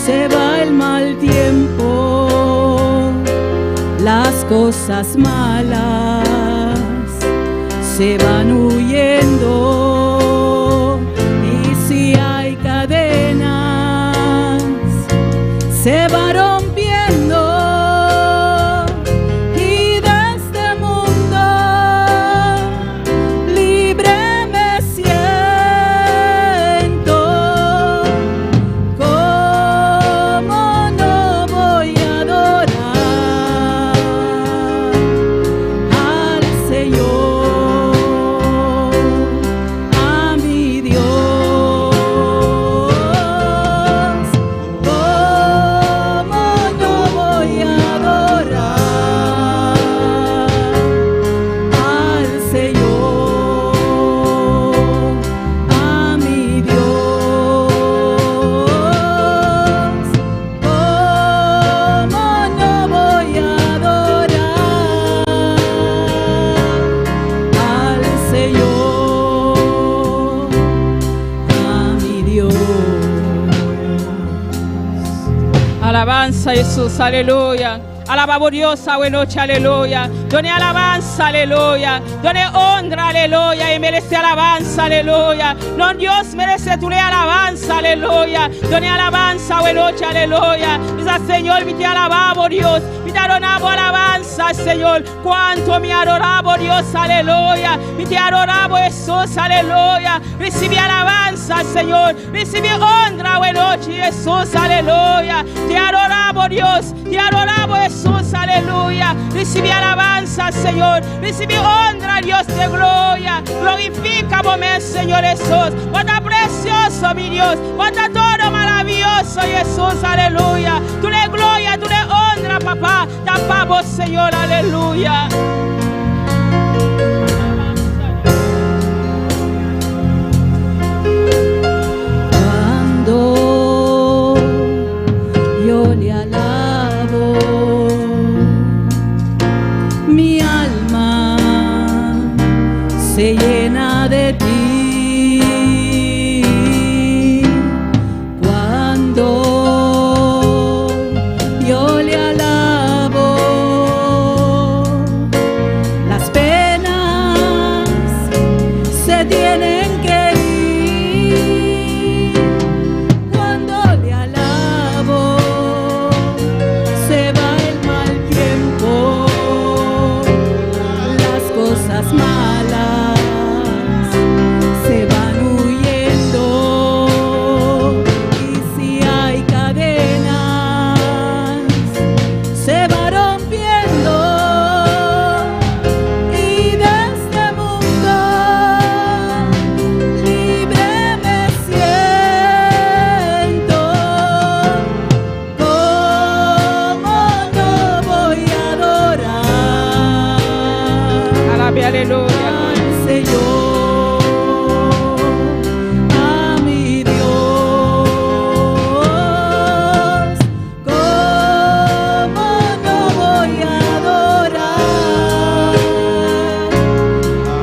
se va el mal tiempo, las cosas malas se van huyendo, y si hay cadenas se va rompiendo, y de este mundo libre me siento. ¿Cómo no voy a adorar al Señor, a mi Dios? ¿Cómo no voy a adorar al Señor, a mi Dios? ¿Cómo no voy a adorar al Señor, a mi Dios? Alabanza, Jesús, aleluya. Alabamos Dios, a buena noche, aleluya. Done alabanza, aleluya. Done honra, aleluya. Y merece alabanza, aleluya. No, Dios merece tu alabanza, aleluya. Done alabanza, buena noche, aleluya. Dice, Señor, mi te alabamos, Dios. Mi te adoramos alabanza, Señor. Cuánto me adoramos, Dios, aleluya. Mi te adoramos, Jesús, aleluya. Recibe alabanza, Señor. Recibe honra, buena noche, Jesús, aleluya. Te adoramos, Dios. Te adoramos, Jesús, aleluya. Recibe alabanza, Señor. Recibe honra, Dios de gloria. Glorifica, Señor Jesús. Cuánto precioso, mi Dios. Cuánto todo maravilloso. aleluya. Tú le gloria, tú le honra, papá. Te amamos, Señor, aleluya. Cuando yo le alabo, mi alma se llena de ti. Cuando yo le alabo, las penas se tienen que ir. Cuando le alabo, se va el mal tiempo, las cosas malas se van huyendo, y si hay cadenas se va rompiendo, y de este mundo libre me siento. ¿Cómo no voy a adorar Alabe, aleluya. al Señor, a mi Dios? ¿Cómo no voy a adorar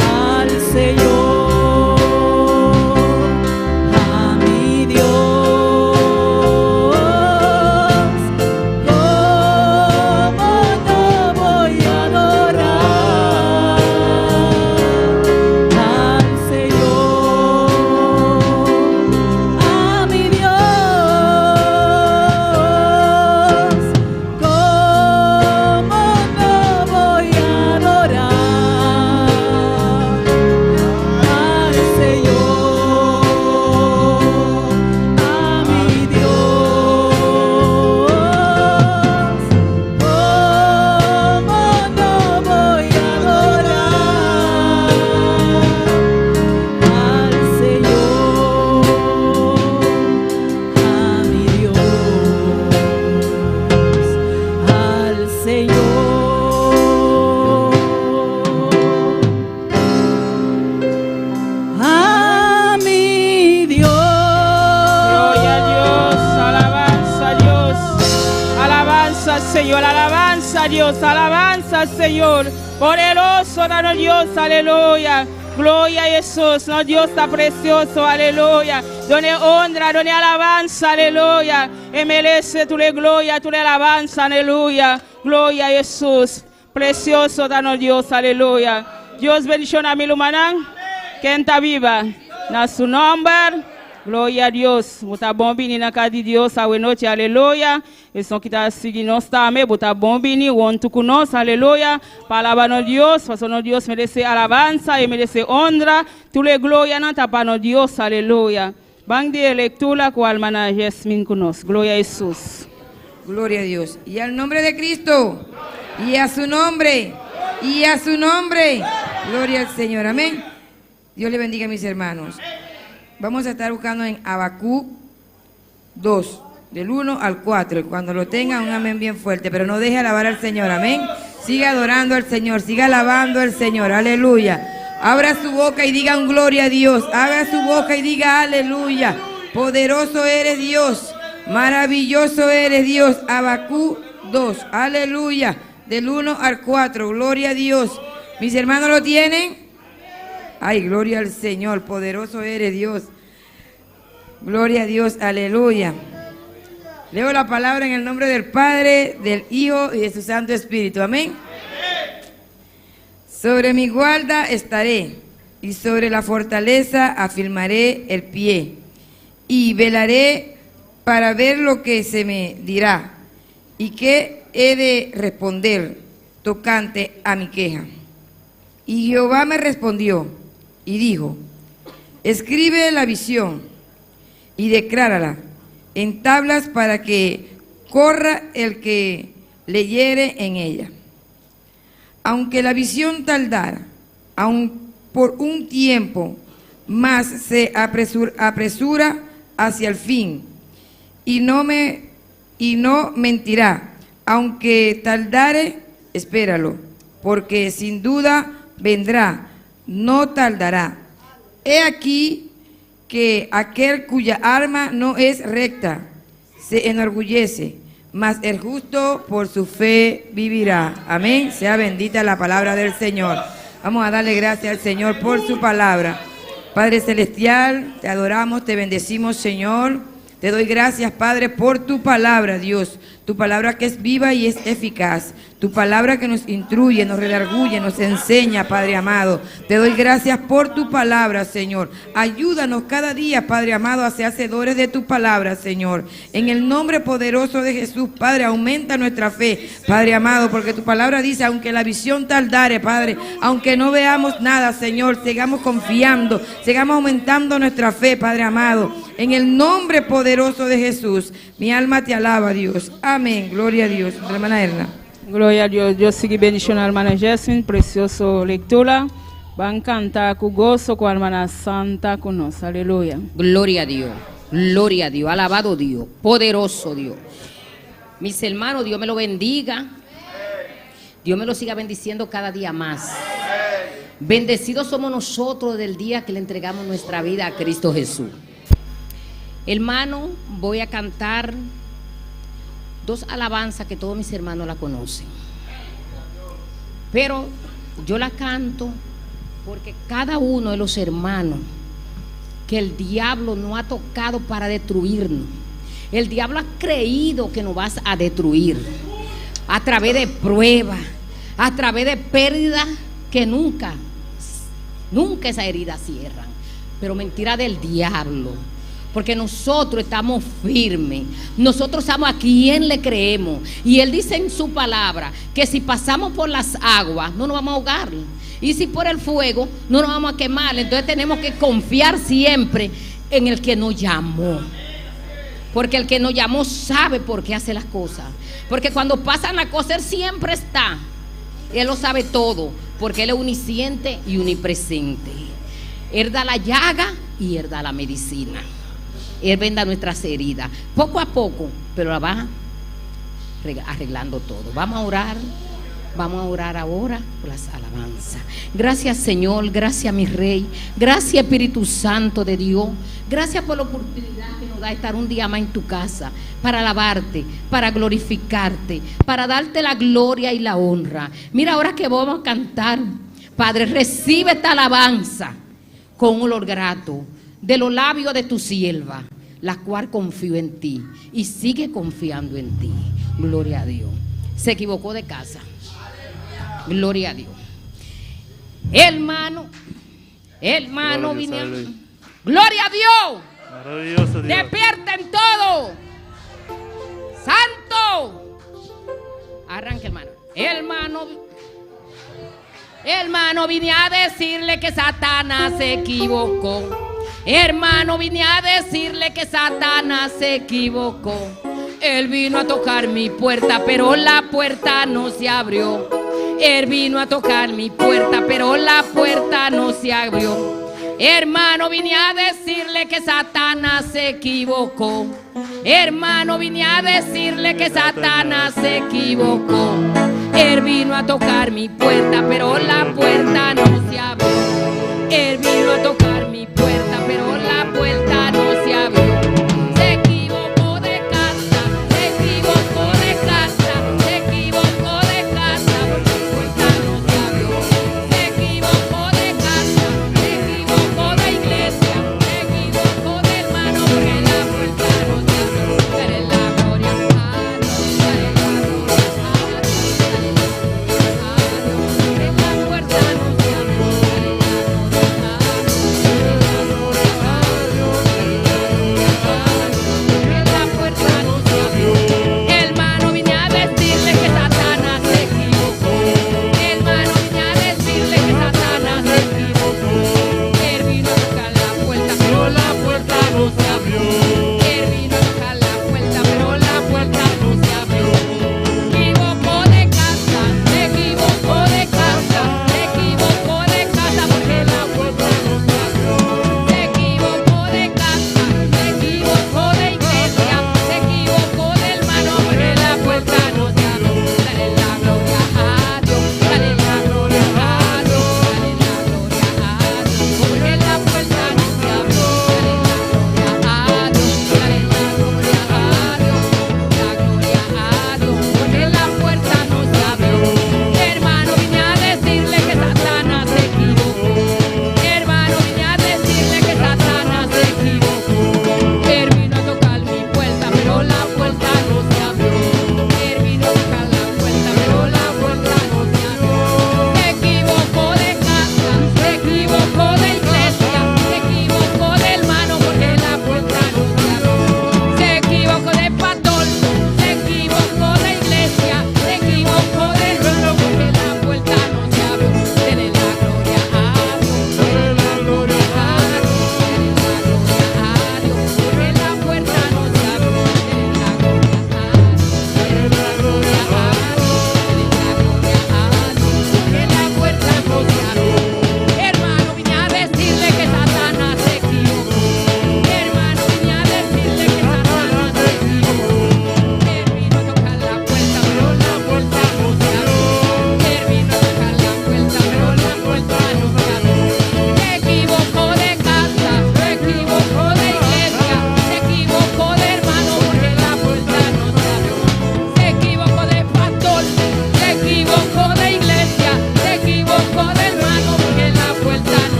al Señor, a mi Dios? ¿Cómo no voy a adorar al Señor, a mi Dios? ¿Cómo no voy a adorar al Señor, a mi Dios? ¿Cómo no voy a adorar al Señor, a mi Dios, al Señor, a mi Dios? Gloria a Dios, alabanza a Dios, alabanza al Señor, alabanza a Dios, alabanza al Señor. Poderoso, danos Dios, aleluya. Gloria a Jesús, no Dios está precioso, aleluya. Donde honra, donde alabanza, aleluya. Y merece tu le gloria, tu le alabanza, aleluya. Gloria a Jesús, precioso, danos Dios, aleluya. Dios bendiciones a mi lumanán, que está viva, na su nombre. Glória a Deus. Botar bom bini na casa de Deus, a noite, aleluia. Eles são que está seguindo nós também. Botar bom bini, o onto com nós, aleluia. Palavra no Deus, faça no Deus merece alabança e merece honra. Tu le glória na tapa no Deus, aleluia. Bang de lectura com a hermana Jasmine com nós. Glória a Jesus. Gloria a Dios. Y al nombre de Cristo. Y a su nombre. Y a su nombre. Gloria al Señor. Amén. Dios le bendiga a mis hermanos. Vamos a estar buscando en Habacuc 2, del 1 al 4. Cuando lo tengan, un amén bien fuerte. Pero no deje alabar al Señor. Amén. Siga adorando al Señor. Siga alabando al Señor. Aleluya. Abra su boca y diga un gloria a Dios. Abra su boca y diga aleluya. Poderoso eres Dios. Maravilloso eres Dios. Habacuc 2. Aleluya. Del 1 al 4. Gloria a Dios. ¿Mis hermanos lo tienen? Ay, gloria al Señor. Poderoso eres Dios. Gloria a Dios. Aleluya. Leo la palabra en el nombre del Padre, del Hijo y de su Santo Espíritu. Amén. Sobre mi guarda estaré y sobre la fortaleza afirmaré el pie y velaré para ver lo que se me dirá y qué he de responder tocante a mi queja. Y Jehová me respondió y dijo: escribe la visión y declárala en tablas para que corra el que leyere en ella. Aunque la visión tardara, aun por un tiempo, más se apresura hacia el fin, y no me y no mentirá. Aunque tardare, espéralo, porque sin duda vendrá, no tardará. He aquí que aquel cuya arma no es recta se enorgullece, mas el justo por su fe vivirá. Amén. Sea bendita la palabra del Señor. Vamos a darle gracias al Señor por su palabra. Padre Celestial, te adoramos, te bendecimos, Señor. Te doy gracias, Padre, por tu palabra, Dios. Tu palabra que es viva y es eficaz. Tu palabra que nos instruye, nos redarguye, nos enseña, Padre amado. Te doy gracias por tu palabra, Señor. Ayúdanos cada día, Padre amado, a ser hacedores de tu palabra, Señor. En el nombre poderoso de Jesús, Padre, aumenta nuestra fe, Padre amado, porque tu palabra dice, aunque la visión tardare, Padre, aunque no veamos nada, Señor, sigamos confiando, sigamos aumentando nuestra fe, Padre amado. En el nombre poderoso de Jesús, mi alma te alaba, Dios. Amén. Gloria a Dios. Hermana Erna. Glória a Deus. Deus siga bendicionando a hermana Jessin, precioso lectura. Van cantar con gozo con hermana Santa con nosotros. Aleluya. Gloria a Dios, gloria a Dios, alabado Dios, poderoso Dios. Mis hermanos, Dios me lo bendiga. Dios me lo siga bendiciendo cada día más. Bendecidos somos nosotros del día que le entregamos nuestra vida a Cristo Jesús. Hermano, voy a cantar dos alabanzas que todos mis hermanos la conocen. Pero yo la canto porque cada uno de los hermanos que el diablo no ha tocado para destruirnos, el diablo ha creído que nos vas a destruir a través de pruebas, a través de pérdidas que nunca esas heridas cierran. Pero mentira del diablo. Porque nosotros estamos firmes, nosotros sabemos a quién le creemos. Y Él dice en su palabra que si pasamos por las aguas no nos vamos a ahogar, y si por el fuego no nos vamos a quemar. Entonces tenemos que confiar siempre en el que nos llamó, porque el que nos llamó sabe por qué hace las cosas. Porque cuando pasan las cosas Él siempre está, Él lo sabe todo, porque Él es omnisciente y omnipresente. Él da la llaga y Él da la medicina. Él venda nuestras heridas, poco a poco, pero la va arreglando todo. Vamos a orar ahora por las alabanzas. Gracias, Señor, gracias, mi Rey, gracias, Espíritu Santo de Dios. Gracias por la oportunidad que nos da estar un día más en tu casa, para alabarte, para glorificarte, para darte la gloria y la honra. Mira, ahora que vamos a cantar, Padre, recibe esta alabanza con un olor grato de los labios de tu sierva, la cual confío en ti y sigue confiando en ti. Gloria a Dios. Se equivocó de casa. Gloria a Dios. Hermano, vine. Gloria a Dios. Maravilloso Dios. Despierten todo. Santo. Arranque, hermano. Hermano, vine a decirle que Satanás se equivocó. Hermano, vine a decirle que Satanás se equivocó. Él vino a tocar mi puerta, pero la puerta no se abrió. Él vino a tocar mi puerta, pero la puerta no se abrió. Hermano, vine a decirle que Satanás se equivocó. Hermano, vine a decirle que Satanás se equivocó. Él vino a tocar mi puerta, pero la puerta no se abrió. Él vino a tocar mi puerta, pero la puerta no se abrió. Se equivocó de casa, se equivocó de casa, se equivocó de casa, porque la puerta no se abrió. Se equivocó de casa, se equivocó de iglesia, se equivocó de hermano, porque la puerta no se abrió. Dale la gloria a Dios, dale la gloria a Dios, dale la gloria a Dios, porque la puerta no se abrió. Dale la gloria a Dios.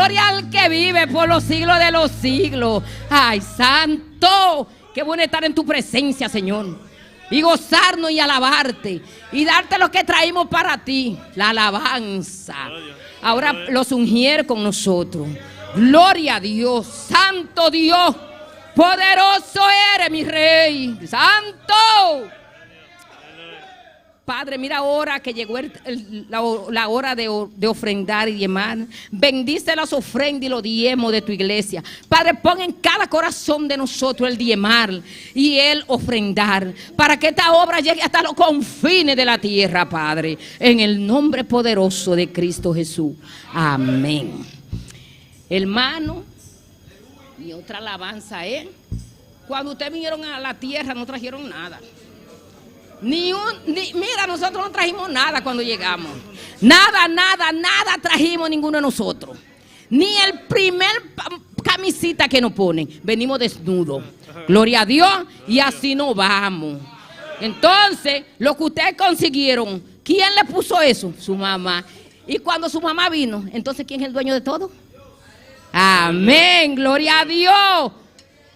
Gloria al que vive por los siglos de los siglos. Ay, santo, qué bueno estar en tu presencia, Señor. Y gozarnos y alabarte. Y darte lo que traímos para ti. La alabanza. Ahora los ungieron con nosotros. Gloria a Dios. Santo Dios. Poderoso eres, mi Rey. Santo. Padre, mira ahora que llegó la hora de ofrendar y diezmar. Bendice las ofrendas y los diezmos de tu iglesia. Padre, pon en cada corazón de nosotros el diezmar y el ofrendar, para que esta obra llegue hasta los confines de la tierra, Padre. En el nombre poderoso de Cristo Jesús. Amén. Hermano, mi otra alabanza es: cuando ustedes vinieron a la tierra no trajeron nada. Mira, nosotros no trajimos nada cuando llegamos. Nada trajimos ninguno de nosotros. Ni el primer camisita que nos ponen. Venimos desnudos. Gloria a Dios. Y así nos vamos. Entonces, lo que ustedes consiguieron, ¿quién le puso eso? Su mamá. Y cuando su mamá vino, entonces, ¿quién es el dueño de todo? Amén. Gloria a Dios.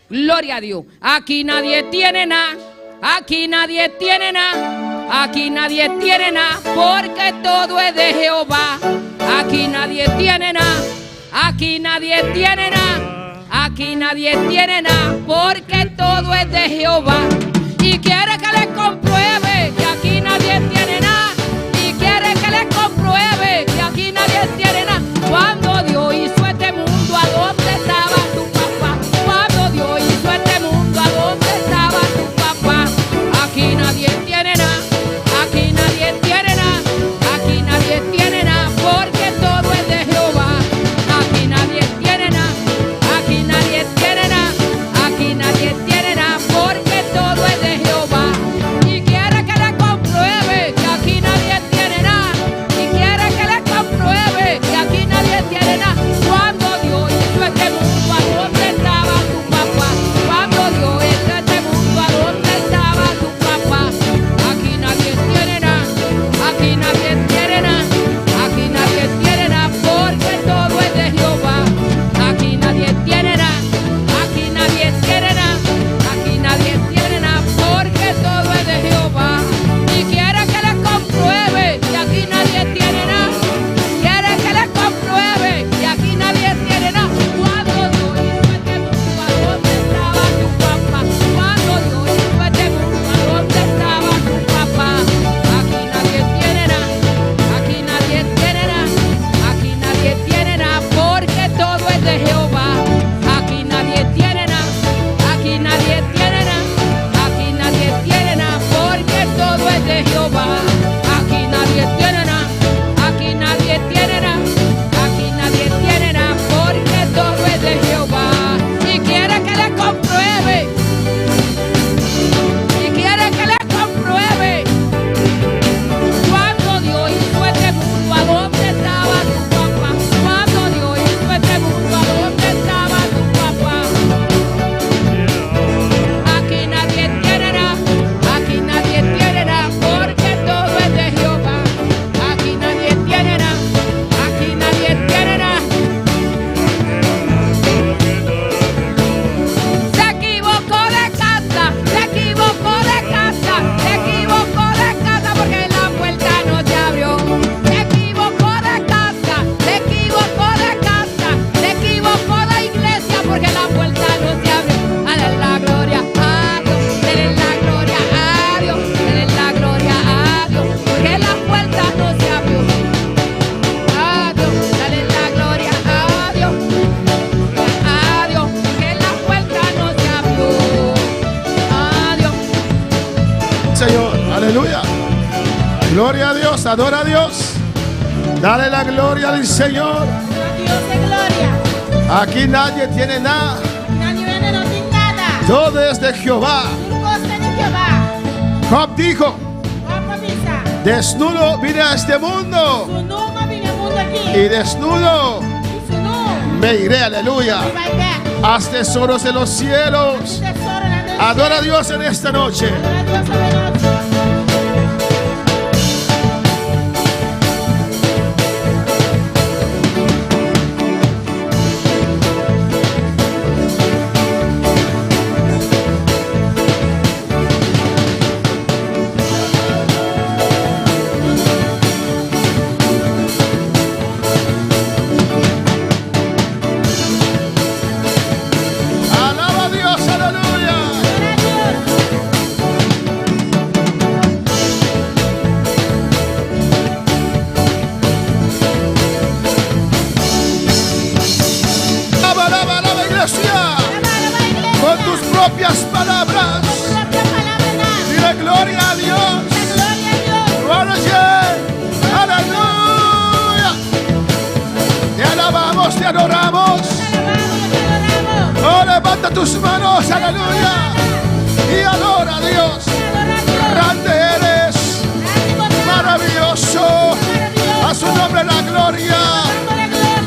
Gloria a Dios. Aquí nadie tiene nada. Aquí nadie tiene nada, aquí nadie tiene nada, porque todo es de Jehová. Aquí nadie tiene nada, aquí nadie tiene nada, aquí nadie tiene nada, porque todo es de Jehová. Y quiere que le compruebe que aquí nadie tiene nada, y quiere que le compruebe que aquí nadie tiene nada. Cuando Dios hizo este mundo, ¿a dónde estaba tu papá? Cuando Dios hizo este mundo, ¿a dónde estaba tu papá? Aquí nadie tiene nada, aquí nadie tiene nada, aquí nadie tiene nada, porque todo es de Jehová. Aquí nadie tiene nada, aquí nadie tiene nada, aquí nadie tiene nada, porque todo es de Jehová. Y quiere que le compruebe que aquí nadie tiene nada, y quiere que le compruebe que aquí nadie tiene nada. Cuando Dios hizo este mundo, ¿a dónde estaba tu papá? Cuando Dios hizo este mundo, ¿a dónde estaba tu papá? Aquí nadie tiene nada, aquí nadie tiene nada, aquí nadie tiene nada, porque todo es de Jehová. Aquí nadie tiene nada, aquí nadie tiene nada, aquí nadie tiene nada, porque todo es de Jehová. Y quiere que le compruebe que aquí nadie tiene nada, quiere que le compruebe que aquí nadie tiene nada. Cuando Dios hizo este mundo, ¿a dónde estaba tu papá? Cuando Dios hizo este mundo, ¿a dónde estaba tu papá? Aquí nadie tiene nada, aquí nadie tiene nada, aquí nadie tiene nada, porque todo es de Jehová. Aquí nadie tiene nada, aquí nadie tiene nada, aquí nadie tiene nada, porque todo es de Jehová. Aquí nadie tiene nada, aquí nadie tiene nada, aquí nadie tiene nada, porque todo es de Jehová. Y quiere que le compruebe, y quiere que le compruebe. Cuando Dios hizo este mundo, ¿a dónde estaba tu papá? Cuando Dios hizo este mundo, ¿a dónde estaba tu papá? Aquí nadie tiene nada, aquí nadie tiene nada, porque todo es de Jehová. Aquí nadie tiene nada, aquí nadie tiene nada. Se equivocó de casa, se equivocó de casa, se equivocó de casa, porque la puerta no se abrió. Se equivocó de casa, se equivocó de casa, se equivocó de iglesia, porque la puerta no se abrió. Dale la gloria a Dios, dale la gloria a Dios, dale la gloria a Dios, porque la puerta no se abrió. A Dios, dale la gloria a Dios, porque la puerta no se abrió. A Dios. Señor, aleluya. Gloria a Dios, adora a Dios. Dale la gloria al Señor. Dios de gloria. Aquí nadie tiene nada. Nadie viene, no tiene nada. Todo es de Jehová. Un gozo de Jehová. Job dijo: Vamos, misa. desnudo vine a este mundo Su nombre viene al mundo aquí. y desnudo Y su nombre. me iré, aleluya. Right back. Haz tesoros en los cielos. Tesoro en la noche. Adora a Dios en esta noche. Adora a Dios en la noche. propias palabras. Dile gloria a Dios. Aleluya. Te alabamos, te adoramos. Oh, levanta tus manos, aleluya. Y adora a Dios. Grande eres, maravilloso. A su nombre la gloria.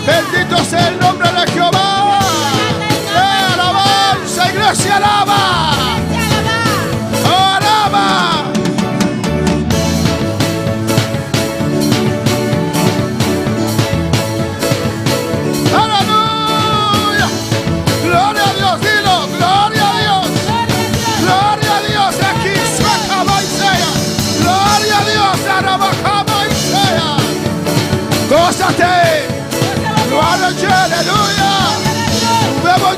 Bendito sea el nombre de Jehová. Alabanza, iglesia, alaba. Oh, alaba. Aleluya. Gloria a Dios, dilo. Gloria a Dios. Gloria a Dios. Aquí sueca y sea. Gloria a Dios. Arabajama y sea. Gózate. Gloria a Dios. Aleluya. Vemos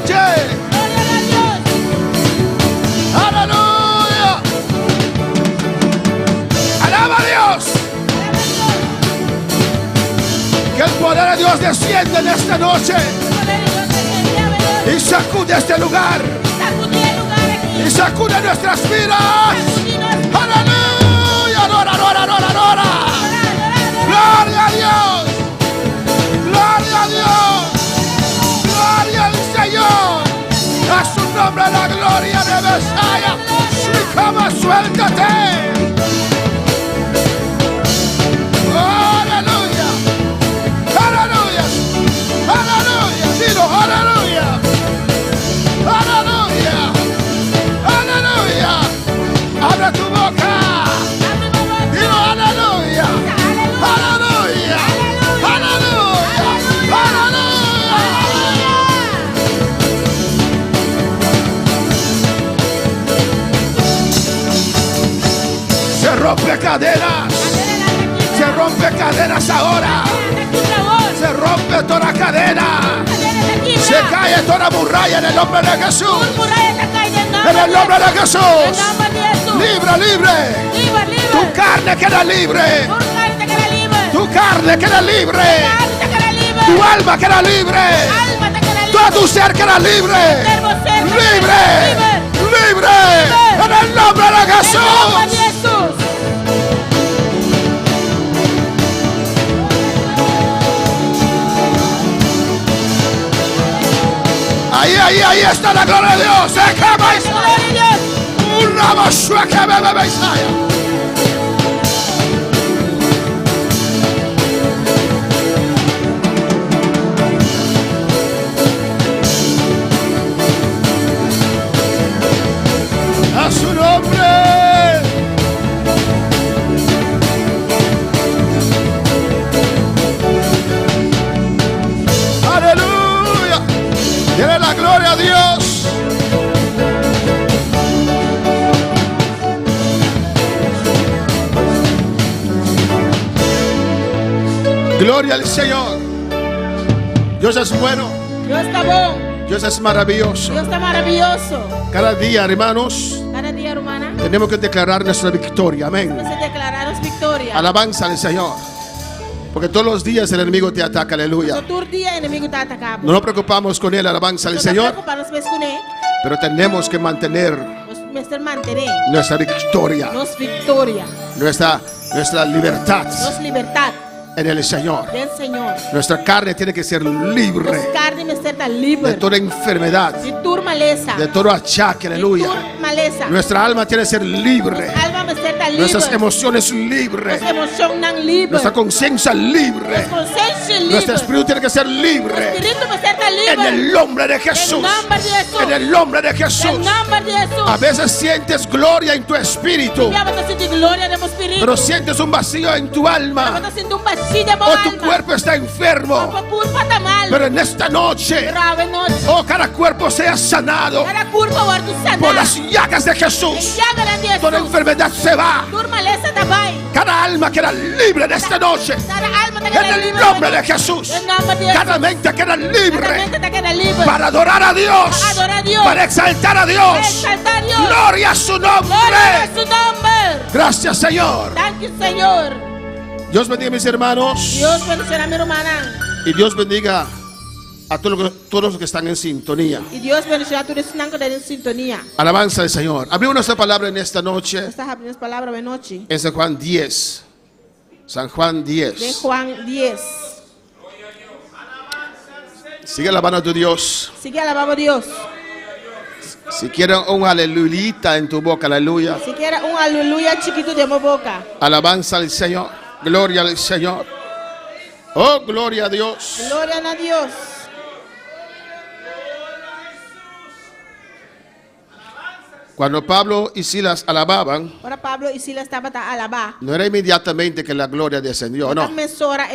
aleluya. Alaba a Dios. Que el poder de Dios descienda en esta noche y sacude este lugar y sacude nuestras vidas. Aleluya. Adora, adora, adora, adora. Gloria a Dios. Gloria a Dios. Gloria al Señor. A su nombre la gloria de Mesaya. Cama, suéltate. Oh, aleluya. Aleluya. Aleluya. Dilo, aleluya. Aleluya. Aleluya. Abre tu boca. Dilo, aleluya. Aleluya. Aleluya. Aleluya. Se rompe cadenas. Se rompe cadenas ahora. Se rompe toda cadena. Se cae toda muralla en el nombre de Jesús. En el nombre de Jesús. Libre, libre. Tu carne queda libre. Tu carne queda libre. Tu alma queda libre. Todo tu ser queda libre. Libre. Libre. En el nombre de Jesús. Ahí está la gloria de Dios. Un ramo sueca, bebé, a su nombre. Aleluya. Tiene la gloria a Dios. Gloria al Señor. Dios es bueno. Dios está bueno. Dios es maravilloso. Dios está maravilloso. Cada día, hermanos, Cada día, hermana, tenemos que declarar nuestra victoria. Amén. se declararás victoria. Alabanza al Señor. Porque todos los días el enemigo te ataca. Aleluya. Todo el día el enemigo te ataca. No nos preocupamos con él. Alabanza al Señor. Pero tenemos que mantener nuestra victoria. Nuestra libertad en el Señor. Nuestra carne tiene que ser libre de toda enfermedad, de todo achaque. Aleluya. Nuestra alma tiene que ser libre. Nuestras emociones libres. Nuestra conciencia libre. Nuestro espíritu tiene que ser libre. En el nombre de Jesús. En el nombre de Jesús. A veces sientes gloria en tu espíritu, pero sientes un vacío en tu alma. O tu cuerpo está enfermo. Pero en esta noche, cada cuerpo sea sanado por las llagas de Jesús. Toda enfermedad se va. Cada alma queda libre de esta noche. En el nombre de Jesús. Cada mente queda libre para adorar a Dios, para exaltar a Dios. Gloria a su nombre. Gracias, Señor. Dios bendiga a mis hermanos. Dios bendiga a mi hermana. Y Dios bendiga a todos los que están en sintonía. Y Dios bendiga a todos los que están en sintonía. Alabanza al Señor. Abrimos nuestra palabra en esta noche. Estas abrimos palabra de noche. En San Juan 10. San Juan 10. De Juan 10. Sigue alabando a tu Dios. Sigue alabando a Dios. Si quieres un aleluyita en tu boca, aleluya. Si quieres un aleluya chiquito de mi boca. Alabanza al Señor. Gloria al Señor. Oh, gloria a Dios. Gloria a Dios. Cuando Pablo y Silas alababan, ahora Pablo y Silas estaban a alabar. no era inmediatamente que la gloria descendió, no.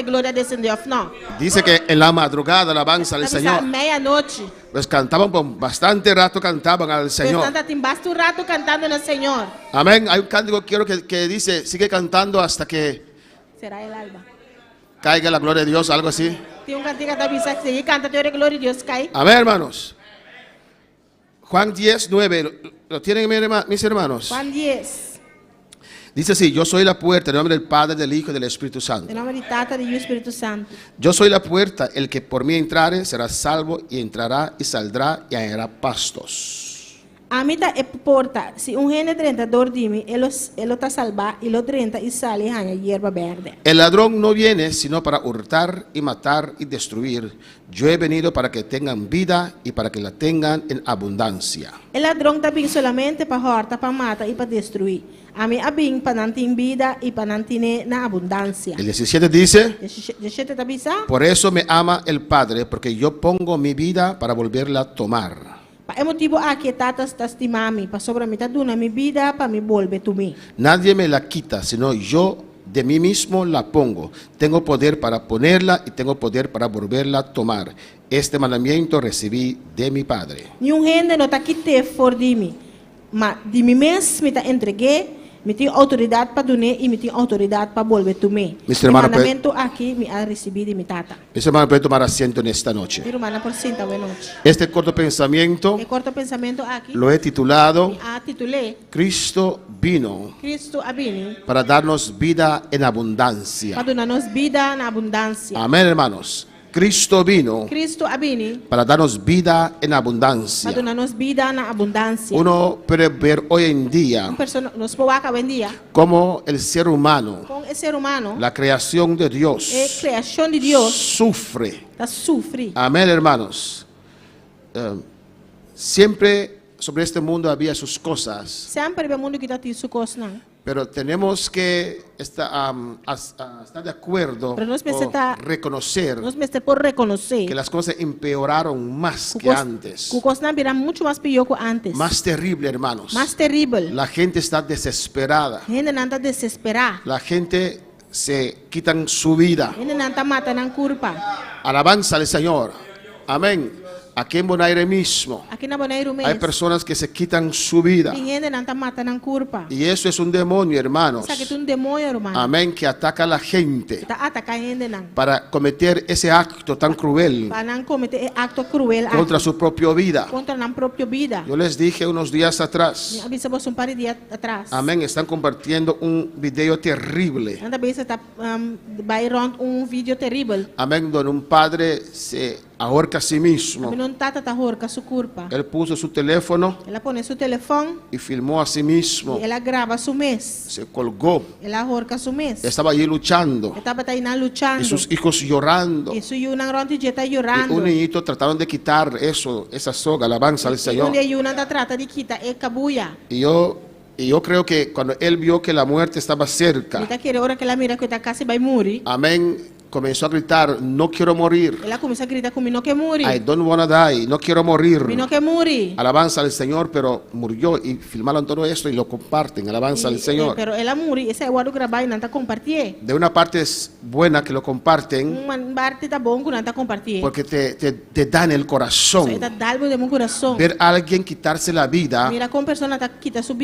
Gloria descendió, no. Dice que en la madrugada alabanza al Señor. Medianoche. Pues cantaban por bastante rato, cantaban al Señor. Bastante rato cantando al Señor. Amén. Hay un cántico quiero que dice, sigue cantando hasta que será el alba. Caiga la gloria de Dios, algo así. Tiene un cántico que dice, sigue cantando la gloria de Dios cae. Amén, hermanos. Juan 10, 9. ¿Lo tienen mis hermanos? Juan 10. Dice así, yo soy la puerta en nombre del Padre, del Hijo y del Espíritu Santo. En nombre del Tata y del Espíritu Santo. Yo soy la puerta, el que por mí entrare será salvo y entrará y saldrá y hallará pastos. A mí está porta, si un gene 32 dime, él lo está salva y lo 30 y sale y haya hierba verde. El ladrón no viene sino para hurtar y matar y destruir. Yo he venido para que tengan vida y para que la tengan en abundancia. El ladrón está bien solamente para hurtar, para matar y para destruir. A mí ha bien para no tener vida y para no tener en abundancia. El 17 dice, 17 está bisa. Por eso me ama el Padre, porque yo pongo mi vida para volverla a tomar. Pa motivo aqui tatas tastimami, pa sobre mi taduna mi vida, pa mi volve tu mi. Nadie me la quita, sino yo de mí mismo la pongo. Tengo poder para ponerla y tengo poder para volverla a tomar. Este mandamiento recibí de mi Padre. Ni un gente no ta quite for di mi, ma di mi mes mi ta entregué, mi tengo autoridad para donar y mi tengo autoridad para volver tu mi. El mandamiento aquí me ha recibido de mi tata. Mis hermanos, pueden tomar asiento en esta noche. Mi hermana por cinta buena noche. Este corto pensamiento El corto pensamiento aquí lo he titulado titulé Cristo vino Cristo abini para darnos vida en abundancia. para darnos vida en abundancia. Amén, hermanos. Cristo vino Cristo abini para darnos vida en abundancia. para darnos vida en abundancia. Uno puede ver hoy en día Nos puede hoy en día cómo el ser humano, con el ser humano, la creación de Dios, creación de Dios, sufre. sufre. Amén, hermanos. Siempre sobre este mundo había sus cosas. Siempre el mundo que tiene su cosa. Pero tenemos que estar de acuerdo o reconocer que las cosas empeoraron más que antes. Mucho más peor que antes. Más terrible, hermanos. Más terrible. La gente está desesperada. La gente anda desesperada. La gente se quitan su vida. La gente anda matando en culpa. Alabanza al Señor. Amén. Aquí en Bonaire mismo hay personas que se quitan su vida. Y eso es un demonio, hermanos. Amén, que ataca a la gente para cometer ese acto tan cruel contra su propia vida. Yo les dije unos días atrás. Amén, están compartiendo un video terrible. Amén, donde un padre se ahorca a sí mismo. Él puso su teléfono y filmó a sí mismo. Se colgó. Estaba allí luchando. Y sus hijos llorando. Y un niñito trataron de quitar esa soga, alabanza al Señor. Y yo creo que cuando él vio que la muerte estaba cerca, amén, comenzó a gritar, no quiero morir. I don't wanna die, no quiero morir. Alabanza al Señor, pero murió y filmaron todo esto y lo comparten. Alabanza al Señor. De una parte es buena que lo comparten porque te da en el corazón ver a alguien quitarse la vida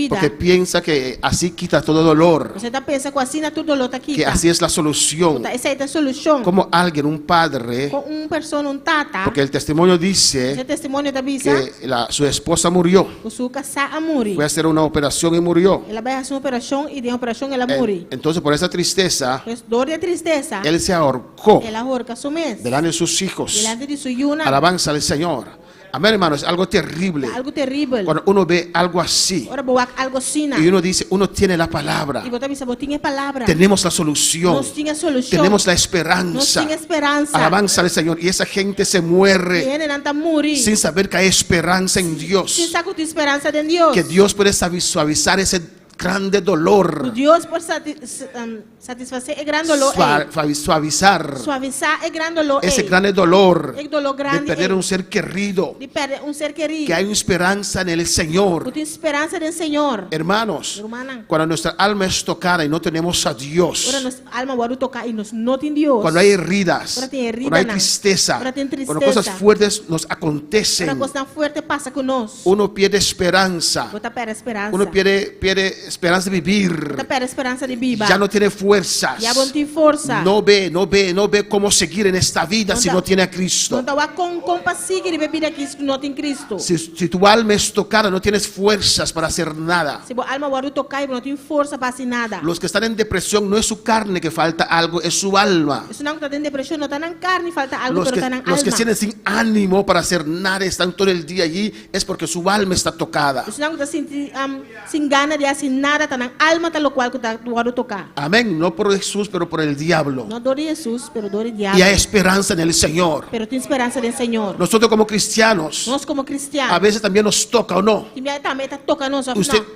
porque piensa que así quita todo dolor, que así es la solución. depresión. Como alguien, un padre, Com persona, tata. porque el testimonio dice Esse testemunho da bisa. que su esposa murió. O seu casar muri. Fue a hacer una operación y murió. Ela vai fazer uma operação e de uma operação ela muri. Entonces por esa tristeza, Pues dor de tristeza. él se ahorcó Ela ahorca su mes. delante de sus hijos. Delante de su yuna. Alabanza al Señor. Amén, hermanos, algo terrible. Algo terrible. Cuando uno ve algo así Ora boa algo sina. y uno dice, uno tiene la palabra, E botar bisa botinha palavra. tenemos la solución, Nós tinha solução. tenemos la Nós esperanza. tinha esperança. Alabanza al Señor. Y esa gente se muere Ele não tá muri. sin saber que hay esperanza en Sem Dios, saber que esperança de Deus. que Dios puede suavizar ese grande dolor, Deus pode satisfazer o grande dolor. suavizar Suavizar o grande dolor. ese grande dolor O dolor de grande. perder un ser querido, De perder ser querido. que hay esperanza en el Señor. Tem esperança no Senhor. Hermanos, Hermana. cuando nuestra alma es tocada y no tenemos a Dios, Ora nossa alma vai tocar e nós não tem Deus. cuando hay heridas, Ahora tiene herida, cuando hay ¿no? tristeza, Ahora tiene cuando tristeza. cosas fuertes nos acontecen, Uma coisa forte passa conosco. uno pierde esperanza, Bota pera esperança. uno pierde esperanza de vivir, Bota pera esperança de viva. ya no tiene fuerzas, Já não tem força. no ve cómo seguir en esta vida si no tiene a Cristo. Não está com pasiga de bebida que não tem Cristo. Si tu alma es tocada, no tienes fuerzas para hacer nada. Se a alma vai tocar e não tem força para fazer nada. Los que están en depresión no es su carne que falta algo, es su alma. Isso não está em depressão, não está na carne, falta algo, Los pero está na que alma. tienen sin ánimo para hacer nada, están todo el día allí, es porque su alma está tocada. Isso não está sem gana de fazer nada, está na alma, está lo qual que está vai tocar. Amén, no por Jesús, pero por el diablo. Não dor de Jesus, pero dor de Y diabo. hay esperanza en el Señor. Pero tem esperança no Senhor. Nosotros como cristianos, Nós como a cristianos, veces también nos toca o no. também está tocando nós.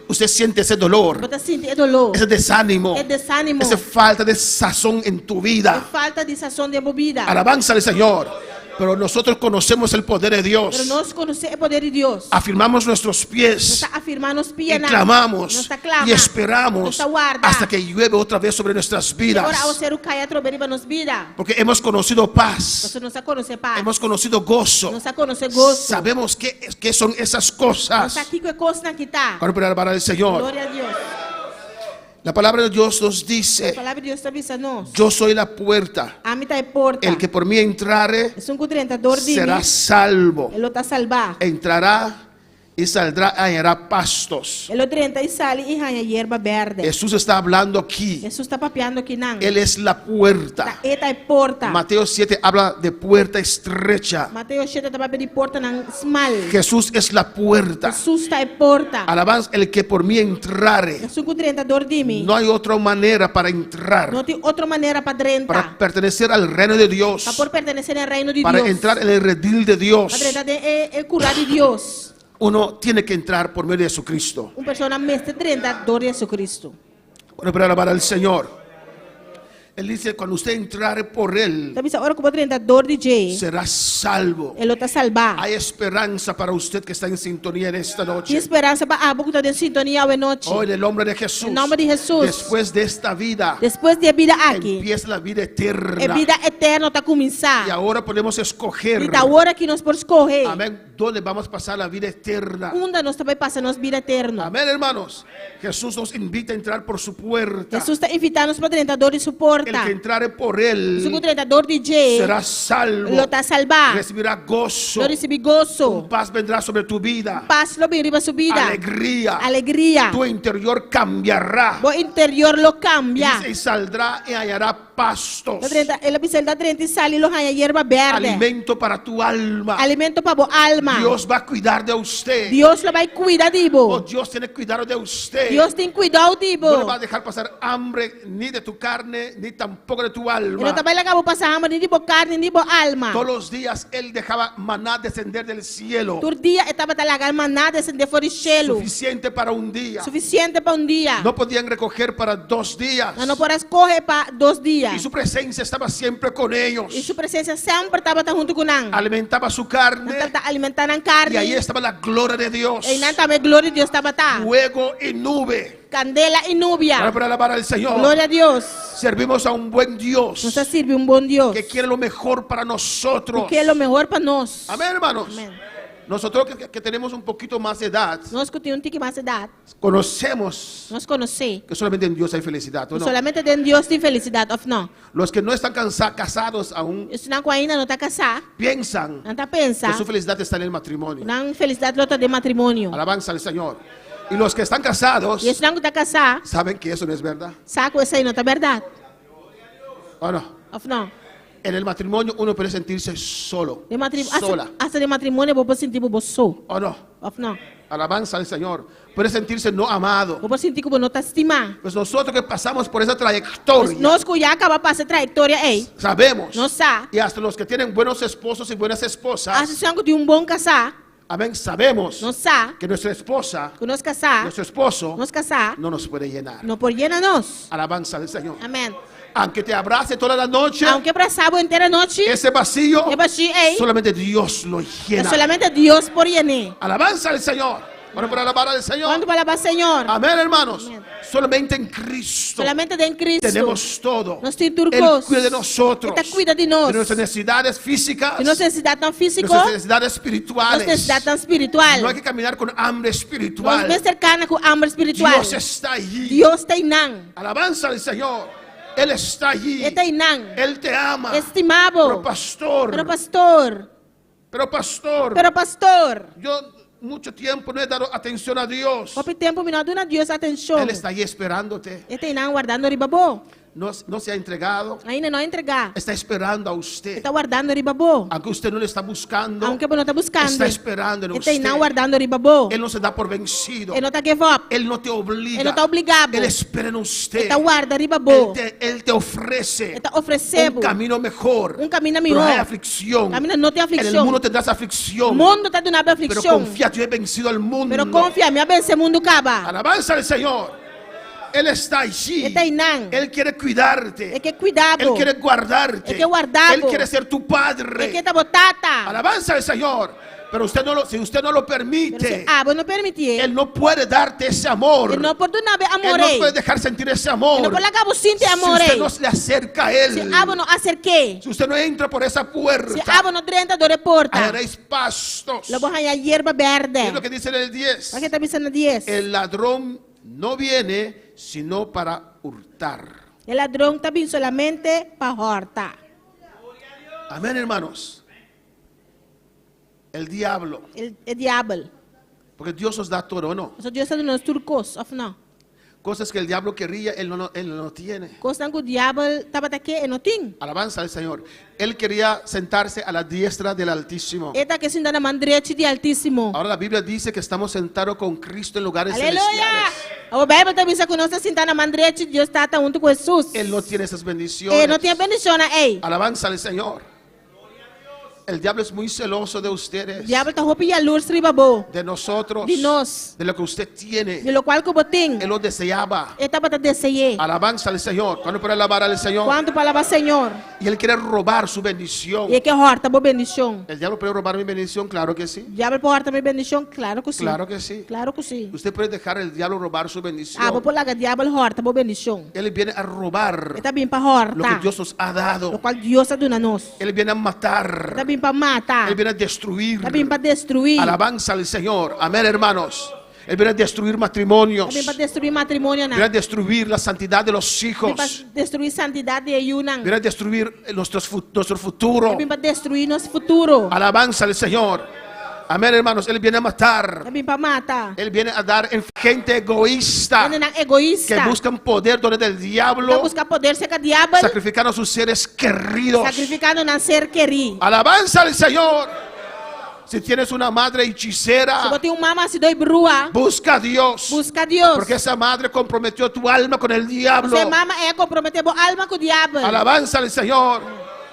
Usted siente ese dolor, Você sente dolor. ese desánimo, É desânimo. esa falta de sazón en tu É vida. falta de sazón de bebida. Alabanza al Señor. Pero nosotros conocemos el poder de Pero Dios. nós conhecemos o poder de Deus. Afirmamos nuestros Nós pies está afirmando os y pies. clamamos Nós clama. y esperamos Nós guarda. hasta que llueve otra vez sobre nuestras Agora ao vidas. ser o caia troberiba nos vida. Porque hemos conocido paz, Você não está conhecendo paz. hemos conocido gozo. Não está conhecendo gozo. Sabemos qué son esas Não cosas. está aqui com a coisa que está. Para alabar al Señor. Glória a Deus. La palabra de Dios nos A dice: palavra de Deus está avisando nós. yo soy la puerta. A mim está a porta. El que por mí entrare É um contentador de será mim. salvo. Ele está salvar. Entrará y saldrá, hallará pastos. Ele entra e sai e arranha hierba verde. Jesús está hablando aquí. Jesus está papeando aqui não. Él es la puerta. Está a porta. Mateo 7 habla de puerta estrecha. Mateus 7 está papeando de porta não small. Jesús es la puerta. Jesus está a porta. Alabanza, el que por mí entrare. É um contentador de mim. No hay otra manera para entrar, Não tem outra maneira para para entrar. pertenecer al reino de Dios, Para por pertenecer ao reino de para Deus. entrar en el redil de Dios. Para entrar é curar de Deus. Uno tiene que entrar por medio de Jesucristo. Uma pessoa mestre treinador de Jesus. Bueno, para alabar al Señor. Él dice, cuando usted entrare por Él, Sabe, agora como treinador de Jesus, será salvo. ele está salvar. Hay esperanza para usted que está en sintonía en esta Tem noche. esperança para a boca de sintonia hoje noite. Hoy en el nombre de Jesús, Em nome de Jesus. después de esta vida, Depois de vida aqui, empieza la vida é eterna. vida eterna está Y começar. ahora podemos escoger, E da hora que nós podemos escorrer, amén, dónde vamos a pasar la vida eterna. onde nós também passamos vida eterna. Amén, hermanos. Jesús nos invita a entrar por su puerta. Jesus está invitando para treinador de El suporta. que entrare por Se o Él treinador de Jesus, será salvo. ele está salvar. Recibirá gozo. Ele recebe gozo. Paz vendrá sobre tu vida. Paz lo arriba su vida. Alegría. Alegria. Tu interior cambiará. O interior lo cambia. Dice, y saldrá y hallará pastos. Ele precisa da frente e sai e lo ganha hierba verde. Alimento para tu alma. Alimento para a alma. Dios va a cuidar de usted. Deus lo vai cuidar de Oh, vos. Dios tiene cuidado de usted. Deus tem cuidado de No le va vos. a dejar pasar hambre ni de tu carne ni tampoco de tu Ele alma. também não acabou passar hambre nem de boa carne nem de boa alma. Todos los días Él dejaba maná descender del cielo. Todo dia estava talagar maná descender fora do cielo. Suficiente para un día. Suficiente para dia. No podían recoger para 2 días. Não podes correr para 2 dias. Y su presencia estaba siempre con ellos. E sua presença sempre estava junto com nós. Alimentaba su carne. Está alimentando a Y carne. ahí estaba la gloria de Dios. E não também glória de Deus estava tá. Fuego y nube. Candela e núbia. Para alabar al Señor. Glória a Deus. Servimos a un buen Dios Nos sirve um bom Deus. que quiere lo mejor para nosotros. Que é o melhor para nós. Amén, hermanos. Amén. Nosotros que tenemos un poquito más de edad, nós que temos um tique mais de idade, conocemos nós conhecemos que solamente en Dios hay felicidad, ¿o no? solamente em Deus tem felicidade, ou não? Los que no están casados aún Isso não ainda não está casado, piensan não está que pensando, su felicidad está en el matrimonio. não felicidade luta de matrimônio. Alabanza al Señor. Y los que están casados E isso não está casado, saben que eso no es verdad, sabe que isso aí não está verdade, ¿o no? ou não? En el matrimonio uno puede sentirse solo, De sola, hasta de matrimônio eu vou sentir que sou, ¿o no? ou não? Alabanza al Señor. Puede sentirse no amado. Vou sentir que não está estimado. Pues nosotros que pasamos por esa trayectoria, Nós que já acabamos essa trajetória aí, sabemos. nós sabemos. Y hasta los que tienen buenos esposos y buenas A esposas, sensação de bom casar, amén, sabemos nós sabemos. que nuestra esposa, Que nós casar, nuestro esposo, nós casar, no nos puede llenar. não por llena nós. Alabanza al Señor. Amém. Aunque te abrace toda la noche, Aunque abraçava inteira noite, ese vacío, é baixinho, ei, solamente Dios lo é llena. solamente Deus por llenar. Alabanza al Señor. Bueno, para alabar al Señor. Quando para Senhor, Amén, hermanos. Amén. Solamente en Cristo solamente em Cristo, tenemos todo. nós temos Él turcos. cuida de nosotros, Ele cuida de nós. de nuestras necesidades físicas, De nossa necessidade tão física, nuestras necesidades nossa espirituales. necessidade tão espiritual. No hay que caminar con hambre Nós espiritual. me cercana com hambre espiritual. Dios está allí. Deus tem não. Alabanza al Señor. Él está allí. Ele tem não. Él te ama. Pero Estimado. pastor, Pero pastor. pero pastor, Pero pastor. yo mucho tiempo no he dado atención a Dios. Pouco tempo me não dá Deus atenção. Él está allí esperándote. Ele tem não guardando ribabô. No se ha entregado. Ainda não entregar. Está esperando a Ele usted. está guardando ribabô. Aunque usted no le está buscando, Aunque não está buscando. está esperando en Ele tem usted. não guardando ribabô. Él no se da por vencido. Ele não está give up. Él no te obliga. Ele não está obrigado. Él espera en usted. Ele está guarda ribabô. Él te ofrece Ele está oferecendo un camino mejor. caminho Pero hay melhor. aflicción. Caminho não tem En el aflição. mundo tendrás O aflicción. mundo está dando Pero aflição. confía, yo he vencido al mundo. Pero confia, me vence mundo acaba. Alabanza al Señor. Él está allí. Ele tem não. Él quiere cuidarte. Ele quer cuidado. Él quiere guardarte. Él quiere guardado. Él quiere ser tu Ele padre. quer botata. Alabanza al Señor. Pero si usted no lo permite, Vou não permitir. Él no puede darte ese amor. Ele não pode dar Él amor. no puede dejar sentir ese amor. Ele não pode largar você sentir Si amor. usted no se le acerca a Él, Se não acerquei. si usted no entra por esa Se puerta, não entra da porta. hallaréis pastos. Lo vou arranhar hierba verde. Es lo que dice en el 10. Para que está pensando 10. El ladrón no viene sino para hurtar. El ladrão está vindo solamente para horta. Amén, hermanos. El diablo, El diabo. porque Dios os da todo, ¿o no? Só Deus está dando os turcos, ou não? Cosas que el diablo querría, él no tiene. Coisa que o diabo estava aqui e não tem. Alabanza al Señor. Él quería sentarse a la diestra del Altísimo. Ele está aqui sentado na mandrete de Altíssimo. Ahora la Biblia dice que estamos sentados con Cristo en lugares Aleluia! celestiales. A Bíblia também diz que nós estamos sentados na mandrete, Deus está junto com Jesus. Él no tiene esas bendiciones. Ele não tem bendição, ei. Alabanza al Señor. El diablo es muy celoso de ustedes, O diabo está roubando a luz ribabô. de nosotros, De nós. de lo que usted tiene. De lo qual que eu tenho. Él lo deseaba. Ele estava para desejar. Alabanza al Señor. ¿Cuándo puede alabar al Señor? Quando palavra Senhor. Y Él quiere robar su bendición. E que horta, boa bendição. ¿El diablo puede robar mi bendición? Claro que sí. O diabo pode horta minha bendição? Claro que sim. Claro que sí. Claro que sim. Usted puede dejar el diablo robar su bendición. Vou largar o diabo horta, boa bendição. Él viene a robar Ele está vindo para horta. lo que Dios nos ha O dado. qual Deus está dando a nós. Él viene a matar. Está vindo para matar. Él viene a destruir. Está vindo para destruir. Alabanza al Señor. Amén, hermanos. Él viene a destruir matrimonios. Está vindo para destruir matrimônio. Viene a destruir la santidad de los hijos. Para destruir santidade de Yunan. Viene a destruir nuestro futuro. Está vindo para destruir nosso futuro. Alabanza al Señor. Amén, hermanos. Él viene a matar. Está vindo para matar. Él viene a dar en gente egoísta Ele é que egoísta. buscan poder donde del Está diablo, buscando poder ser que diabo. sacrificando a sus seres queridos. Sacrificando na ser querido. Alabanza al Señor. Si tienes una madre Se hechicera, você tem mama se doi brua, busca a Dios. busca Deus. Porque esa madre comprometió tu alma con el diablo. Você mama é comprometer a alma com o diabo. Alabanza al Señor.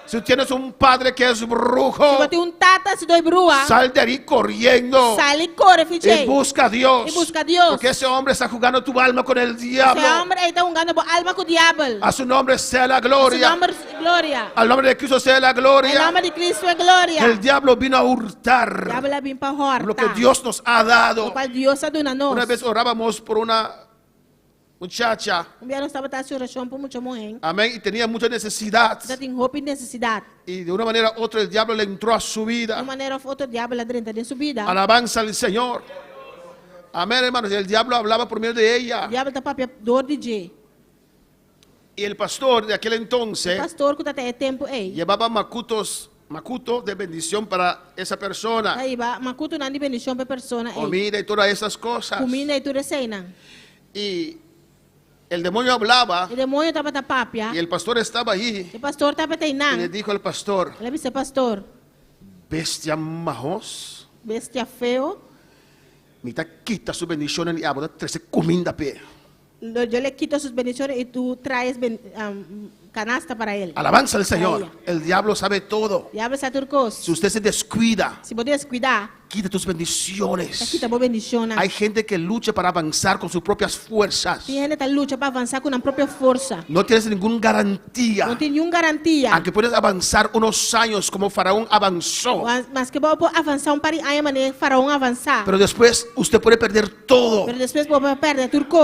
Si tienes un padre que es Se brujo, você tem tata se doi brua, sal de ahí corriendo sai e corre, y filho. busca a Dios. Y busca a Dios. Porque ese hombre está jugando tu alma con el Esse diablo. homem aí está jogando a alma com o diabo. A su nombre sea la Seu gloria. nome é glória. Al nombre de Cristo sea la Em gloria. nome de Cristo é glória. El diablo vino a O hurtar diabo é bem para horta. lo que Dios nos ha O dado. qual Deus está dando a nós. Una vez orábamos por una muchacha. Amén. Y tenía mucha necesidad. Y de una manera u otra el diablo le entró a su vida. Alabanza al Señor. Amén, hermanos. El diablo hablaba por medio de ella. Y el pastor de aquel entonces llevaba macuto de bendición para esa persona. Comida y todas esas cosas. Y el demonio hablaba. Y el pastor estaba allí. Y le dijo al pastor: bestia majos. Bestia feo. Mita quita sus bendiciones y abona 13 comida pe. Yo le quito sus bendiciones y tú traes canasta para él. Alabanza al Señor. El diablo sabe todo. Si usted se descuida, quita tus bendiciones. Hay gente que lucha para avanzar con sus propias fuerzas. No tienes ninguna garantía. Aunque puedes avanzar unos años como Faraón avanzó. Pero después usted puede perder todo.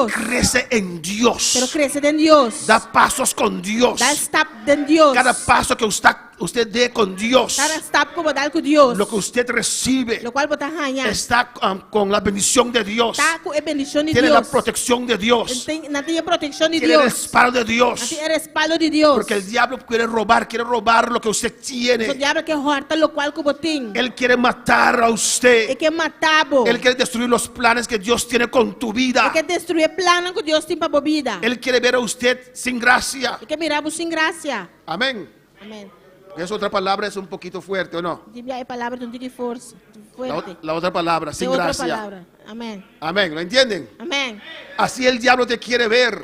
Crece en Dios. Da pasos con Dios. Cada paso que usted dé con Dios, lo que usted recibe está con la bendición de Dios. Tiene la protección de Dios. Tiene el respaldo de Dios. Porque el diablo quiere robar lo que usted tiene. Él quiere matar a usted. Él quiere destruir los planes que Dios tiene con tu vida. Él quiere ver a usted sin gracia. Amén. Esa otra palabra es un poquito fuerte, ¿o no? La otra palabra, sin gracia. Amén. ¿Lo entienden? Así el diablo te quiere ver.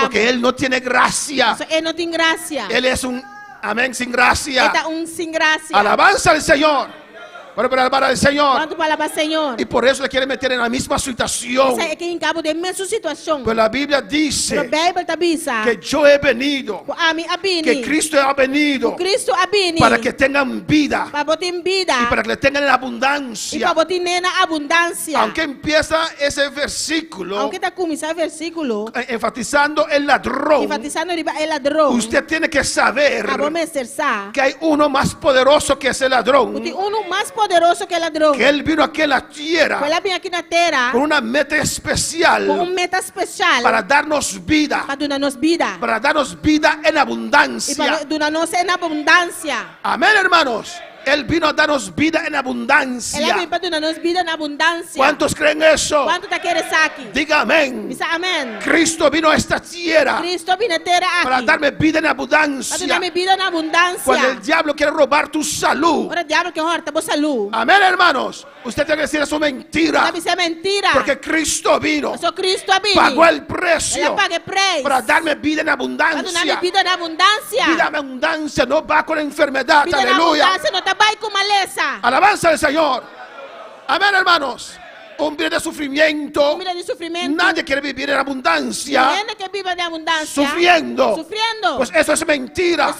Porque él no tiene gracia. Él es un amén sin gracia. Alabanza al Señor. Bueno, para alabar al Señor. Y por eso le quiere meter en la misma situación. Pero la Biblia dice que yo he venido, que Cristo ha venido para que tengan vida y para que le tengan en abundancia. Aunque empieza ese versículo enfatizando el ladrón, usted tiene que saber que hay uno más poderoso que ese ladrón. Que él vino aquí en la tierra con una meta especial, para darnos vida, para darnos vida en abundancia. Amén, hermanos. Él vino a darnos vida en abundancia. ¿Cuántos creen eso? Diga amén. Cristo vino a esta tierra para darme vida en abundancia. Cuando el diablo quiere robar tu salud, amén, hermanos, usted tiene que decir eso mentira. Porque Cristo vino, pagó el precio para darme vida en abundancia. Vida en abundancia no va con enfermedad. Aleluya. Alabanza al Señor. Amén, hermanos. Un vida de sufrimiento. Nadie quiere vivir en abundancia. Sufriendo. Pues eso es mentira.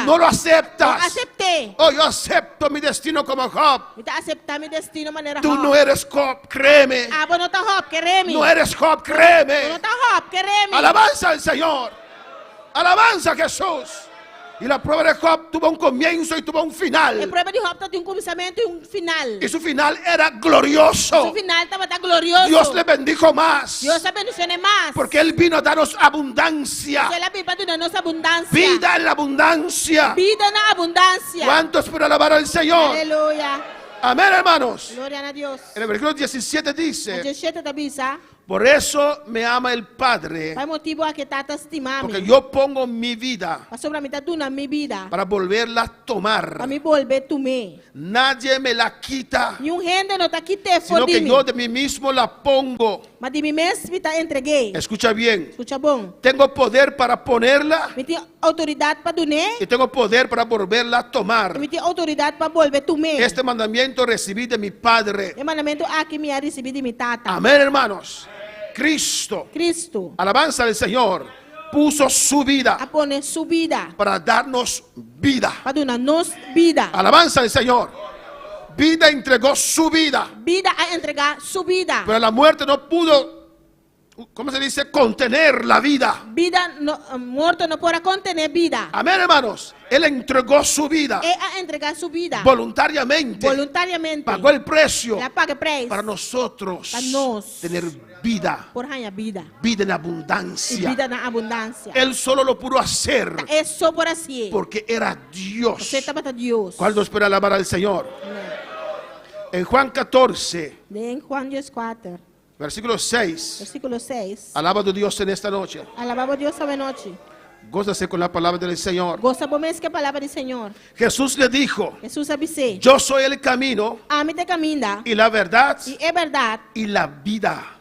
No lo aceptas. Oh, yo acepto mi destino como Job. Tú no eres Job, créeme. No eres Job, créeme. Alabanza al Señor. Alabanza a Jesús. Y la prueba de Job tuvo un comienzo y tuvo un final. Y su final era glorioso. Dios le bendijo más. Porque Él vino a darnos abundancia. Vida en la abundancia. ¿Cuántos pueden alabar al Señor? Aleluya. Amén, hermanos. Gloria a Dios. En el versículo 17 dice: por eso me ama el Padre, porque yo pongo mi vida para volverla a tomar. Nadie me la quita, sino que yo de mí mismo la pongo. Escucha bien. Tengo poder para ponerla y tengo poder para volverla a tomar. Este mandamiento recibí de mi Padre. Amén, hermanos. Cristo, alabanza del Señor, puso su vida para darnos vida. Alabanza del Señor. Vida entregó su vida. Pero la muerte no pudo ¿cómo se dice? Contener la vida. Vida muerto no podrá contener vida. Amén, hermanos. Él entregó su vida. Él ha entregado su vida. Voluntariamente. Pagó el precio. Para nosotros tener vida. Vida en abundancia. Él solo lo pudo hacer. Porque era Dios. ¿Cuándo espera alabar al Señor? En Juan 14. En Juan 4. Versículo 6. Alaba a Dios en esta noche. Alabamos a Dios esta noche. Gózase con la palabra del Señor. Goza que a palavra do Senhor. Jesús le dijo: Jesús disse: yo soy el camino y la verdad y la vida.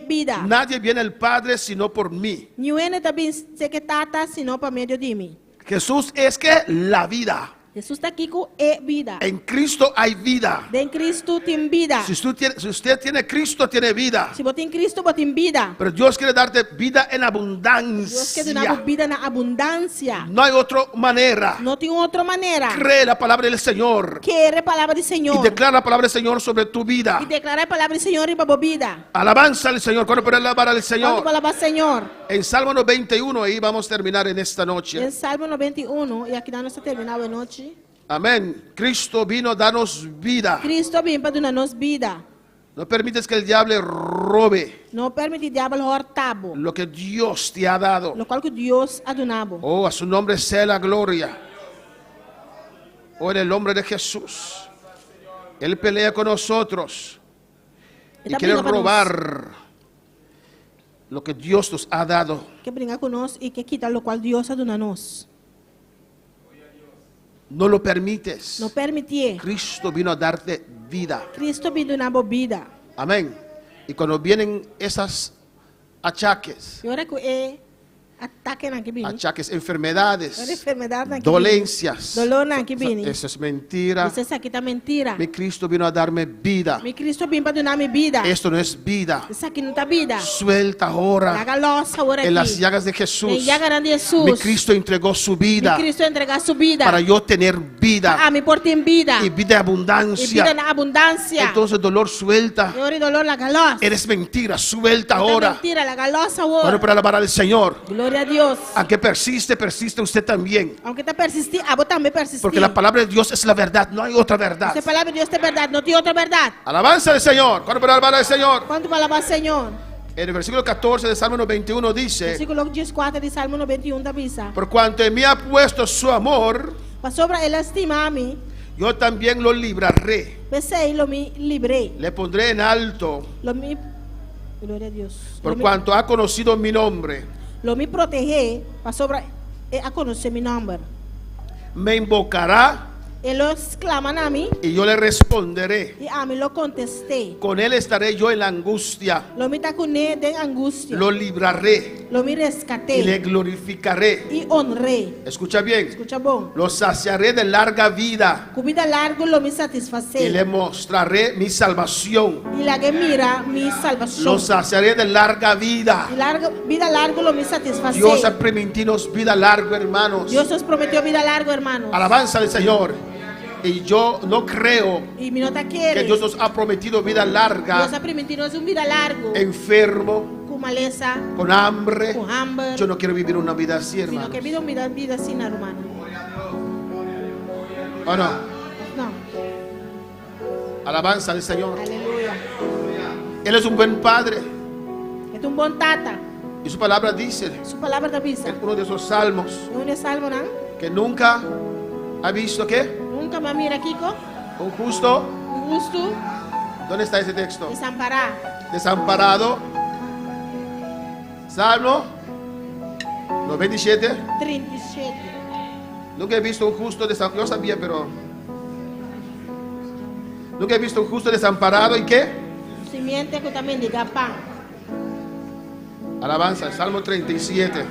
vida. Nadie viene al Padre sino por mí. Ninguém também se que tata sino por medio de mim. Jesús es que la vida. Jesús está aquí con vida. En Cristo hay vida. En Cristo tiene vida. Si usted tiene Cristo, tiene vida. Si vos tienes Cristo, vos tienes vida. Pero Dios quiere darte vida en abundancia. Dios quiere darte vida en abundancia. No hay otra manera. No tiene otra manera. Cree la palabra del Señor. Quiere la palabra del Señor. Y declara la palabra del Señor sobre tu vida. Y declara la palabra del Señor en tu vida. Alabanza al Señor. ¿Cuándo puede alabar al Señor? ¿Cuándo puede alabar al Señor? En Salmo 91, ahí vamos a terminar en esta noche. En Salmo 91, y aquí vamos a terminar de noche. Amén. Cristo vino a darnos vida. Cristo vino para darnos vida. No permites que el diablo robe. No permite el diablo hurtar lo que Dios te ha dado. Lo cual que Dios ha donado. Oh, a su nombre sea la gloria. Oh, en el nombre de Jesús. Él pelea con nosotros y quiere robar lo que Dios nos ha dado. Que brinca con nosotros y que quita lo cual Dios ha donado. No lo permites. No permití. Cristo vino a darte vida. Cristo vino a dar vida. Amén. Y cuando vienen esas achaques, achaques, enfermedades, dolencias, eso es mentira. Mi Cristo vino a darme vida. Mi Cristo vino para darme vida. Esto no es vida. Vida. Suelta ahora. En las llagas de Jesús. Mi Cristo entregó su vida. Para yo tener vida. Y vida en abundancia. Entonces dolor suelta. Eres mentira. Suelta ahora. Bueno, para alabar al Señor. Gloria a Dios. Aunque persiste usted también. Aunque te persiste, a vos también persiste. Porque la palabra de Dios es la verdad, no hay otra verdad. La palabra de Dios es verdad, no tiene otra verdad. Alabanza al Señor. ¿Cuándo para alabar al Señor? ¿Cuánto para alabar al Señor? En el versículo 14 de Salmo 91 dice: versículo 14 de Salmo 91 avisa: por cuanto en mí ha puesto su amor, sobre él estima a mí, yo también lo libraré. Lo me libré. Le pondré en alto. Gloria a Dios. Por cuanto ha conocido mi nombre. Lo me protegeré para sobre a conocer mi nombre. Me invocará. Él lo claman a mí. Y yo le responderé. Y a mí lo contesté. Con él estaré yo en la angustia. Lo me está con él en angustia. Lo libraré. Lo me rescaté. Y le glorificaré. Y honré. Escucha bien. Escucha bon. Lo saciaré de larga vida. Con vida larga lo me satisfaceré. Y le mostraré mi salvación. Y la que mira mi salvación. Lo saciaré de larga vida. Y vida larga lo me satisfaceré. Dios ha prometido vida larga, hermanos. Dios os prometió vida larga, hermanos. Alabanza al Señor. Y yo no creo que Dios nos ha prometido vida larga. Dios ha prometido una vida larga. Enfermo. Con maleza. Con hambre. Con hambre. Yo no quiero vivir una vida así, hermano. Sino que vivo una vida así, hermano. ¿O no? No. Alabanza al Señor. Aleluya. Él es un buen padre. Es un buen tata. Y su palabra dice. Su palabra dice. En uno de esos salmos. Que nunca ha visto ¿qué? Nunca me mira Kiko. Un justo. Un justo. ¿Dónde está ese texto? Desamparado. Desamparado. Salmo 97. 37. Nunca he visto un justo desamparado. Yo sabía, pero nunca he visto un justo desamparado. ¿Y qué? Simiente que también diga pan. Alabanza, Salmo 37.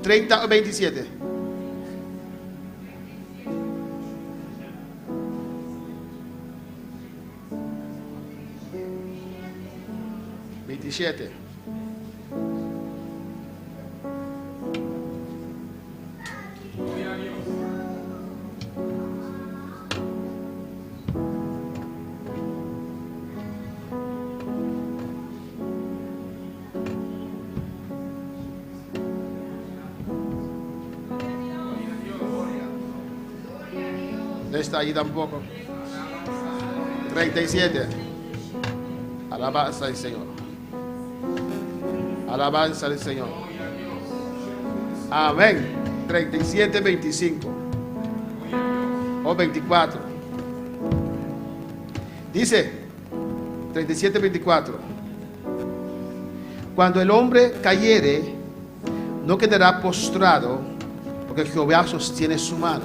30 o 27. 27. No está ahí tampoco. 37. Alabanza al Señor. Alabanza al Señor. Amén. 37, 25. O 24. Dice 37, 24. Cuando el hombre cayere, no quedará postrado, porque Jehová sostiene su mano.